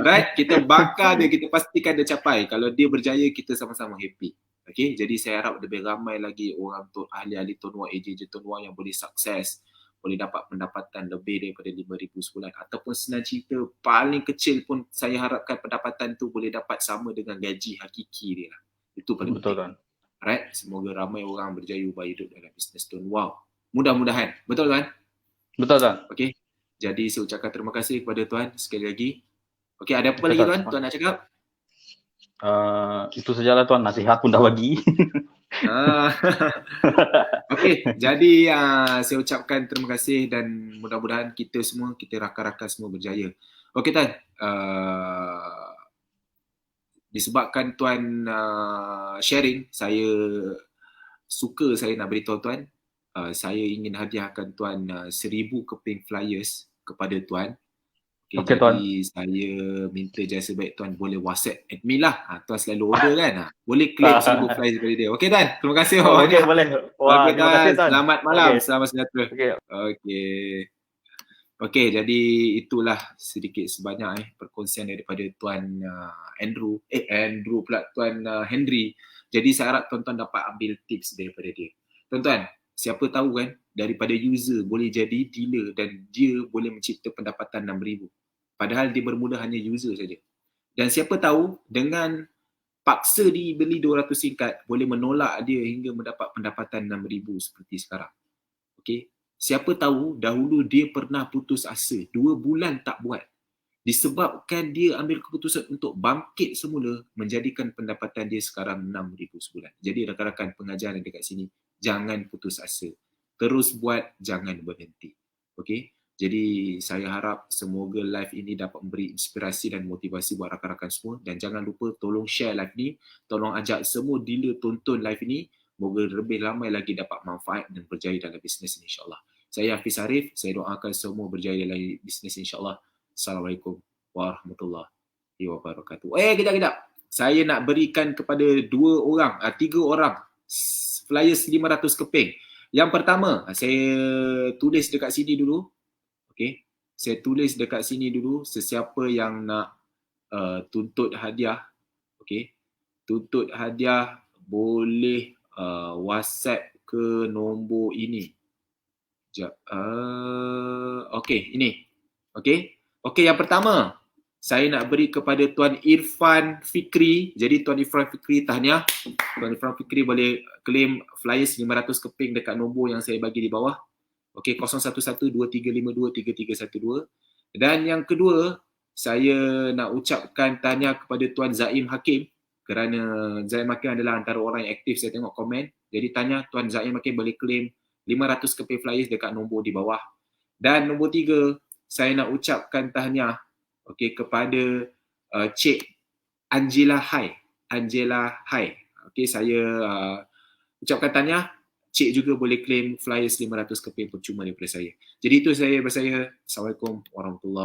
Right, kita bakar dia, kita pastikan dia capai. Kalau dia berjaya, kita sama-sama happy. Okay, jadi saya harap lebih ramai lagi orang ahli-ahli Tonua AJ Tonua yang boleh sukses, boleh dapat pendapatan lebih daripada 5,000 sebulan. Ataupun senang cerita, paling kecil pun saya harapkan pendapatan tu boleh dapat sama dengan gaji hakiki dia. Itu paling betul penting. Right, semoga ramai orang berjaya ubah hidup dalam bisnes Tonua. Mudah-mudahan. Betul kan? Betul tuan. Okay. Jadi saya ucapkan terima kasih kepada tuan sekali lagi. Okey, ada apa lagi tuan? Tuan nak cakap? Itu sajalah tuan, nasihat pun dah bagi. Okey, jadi saya ucapkan terima kasih dan mudah-mudahan kita semua, kita rakan-rakan semua berjaya. Okey tuan, disebabkan tuan sharing, saya nak beritahu tuan, saya ingin hadiahkan tuan 1,000 keping flyers kepada tuan. Okay, jadi tuan, saya minta jasa baik tuan boleh WhatsApp admin lah. Tuan selalu order kan? Boleh claim 1,000 flyers daripada dia. Okey tuan, terima kasih. Okey, boleh. Okey tuan, selamat malam. Selamat sejahtera. Okey, jadi itulah sedikit sebanyak perkongsian daripada tuan Andrew pula, tuan Henry. Jadi saya harap tuan-tuan dapat ambil tips daripada dia. Tuan-tuan, siapa tahu kan, daripada user boleh jadi dealer dan dia boleh mencipta pendapatan 6,000. Padahal dia bermula hanya user saja. Dan siapa tahu dengan paksa dibeli 200 singkat boleh menolak dia hingga mendapat pendapatan 6,000 seperti sekarang. Okey. Siapa tahu dahulu dia pernah putus asa, 2 bulan tak buat. Disebabkan dia ambil keputusan untuk bangkit semula, menjadikan pendapatan dia sekarang 6,000 sebulan. Jadi rakan-rakan pengajaran dekat sini, jangan putus asa. Terus buat, jangan berhenti. Okey? Jadi saya harap semoga live ini dapat memberi inspirasi dan motivasi buat rakan-rakan semua. Dan jangan lupa tolong share live ni. Tolong ajak semua dealer tonton live ini. Moga lebih ramai lagi dapat manfaat dan berjaya dalam bisnes ini insyaAllah. Saya Hafiz Arif. Saya doakan semua berjaya dalam bisnes insyaAllah. Assalamualaikum warahmatullahi wabarakatuh. Kejap. Saya nak berikan kepada 3 orang flyers 500 keping. Yang pertama, saya tulis dekat sini dulu. Okey. Saya tulis dekat sini dulu sesiapa yang nak tuntut hadiah. Okey. Tuntut hadiah boleh WhatsApp ke nombor ini. Sekejap. Okey, ini. Okey, yang pertama. Saya nak beri kepada Tuan Irfan Fikri. Jadi Tuan Irfan Fikri, tahniah. Tuan Irfan Fikri boleh claim flyers 500 keping dekat nombor yang saya bagi di bawah. Okey, 011235233312. Dan yang kedua, saya nak ucapkan tahniah kepada Tuan Zaim Hakim kerana Zaim Hakim adalah antara orang yang aktif saya tengok komen. Jadi tahniah Tuan Zaim Hakim boleh claim 500 keping flyers dekat nombor di bawah. Dan nombor 3, saya nak ucapkan tahniah kepada Cik Angela Hai. Okey, saya ucapkan tahniah. Cik juga boleh claim flyers 500 keping percuma daripada saya. Jadi itu saya. Assalamualaikum warahmatullahi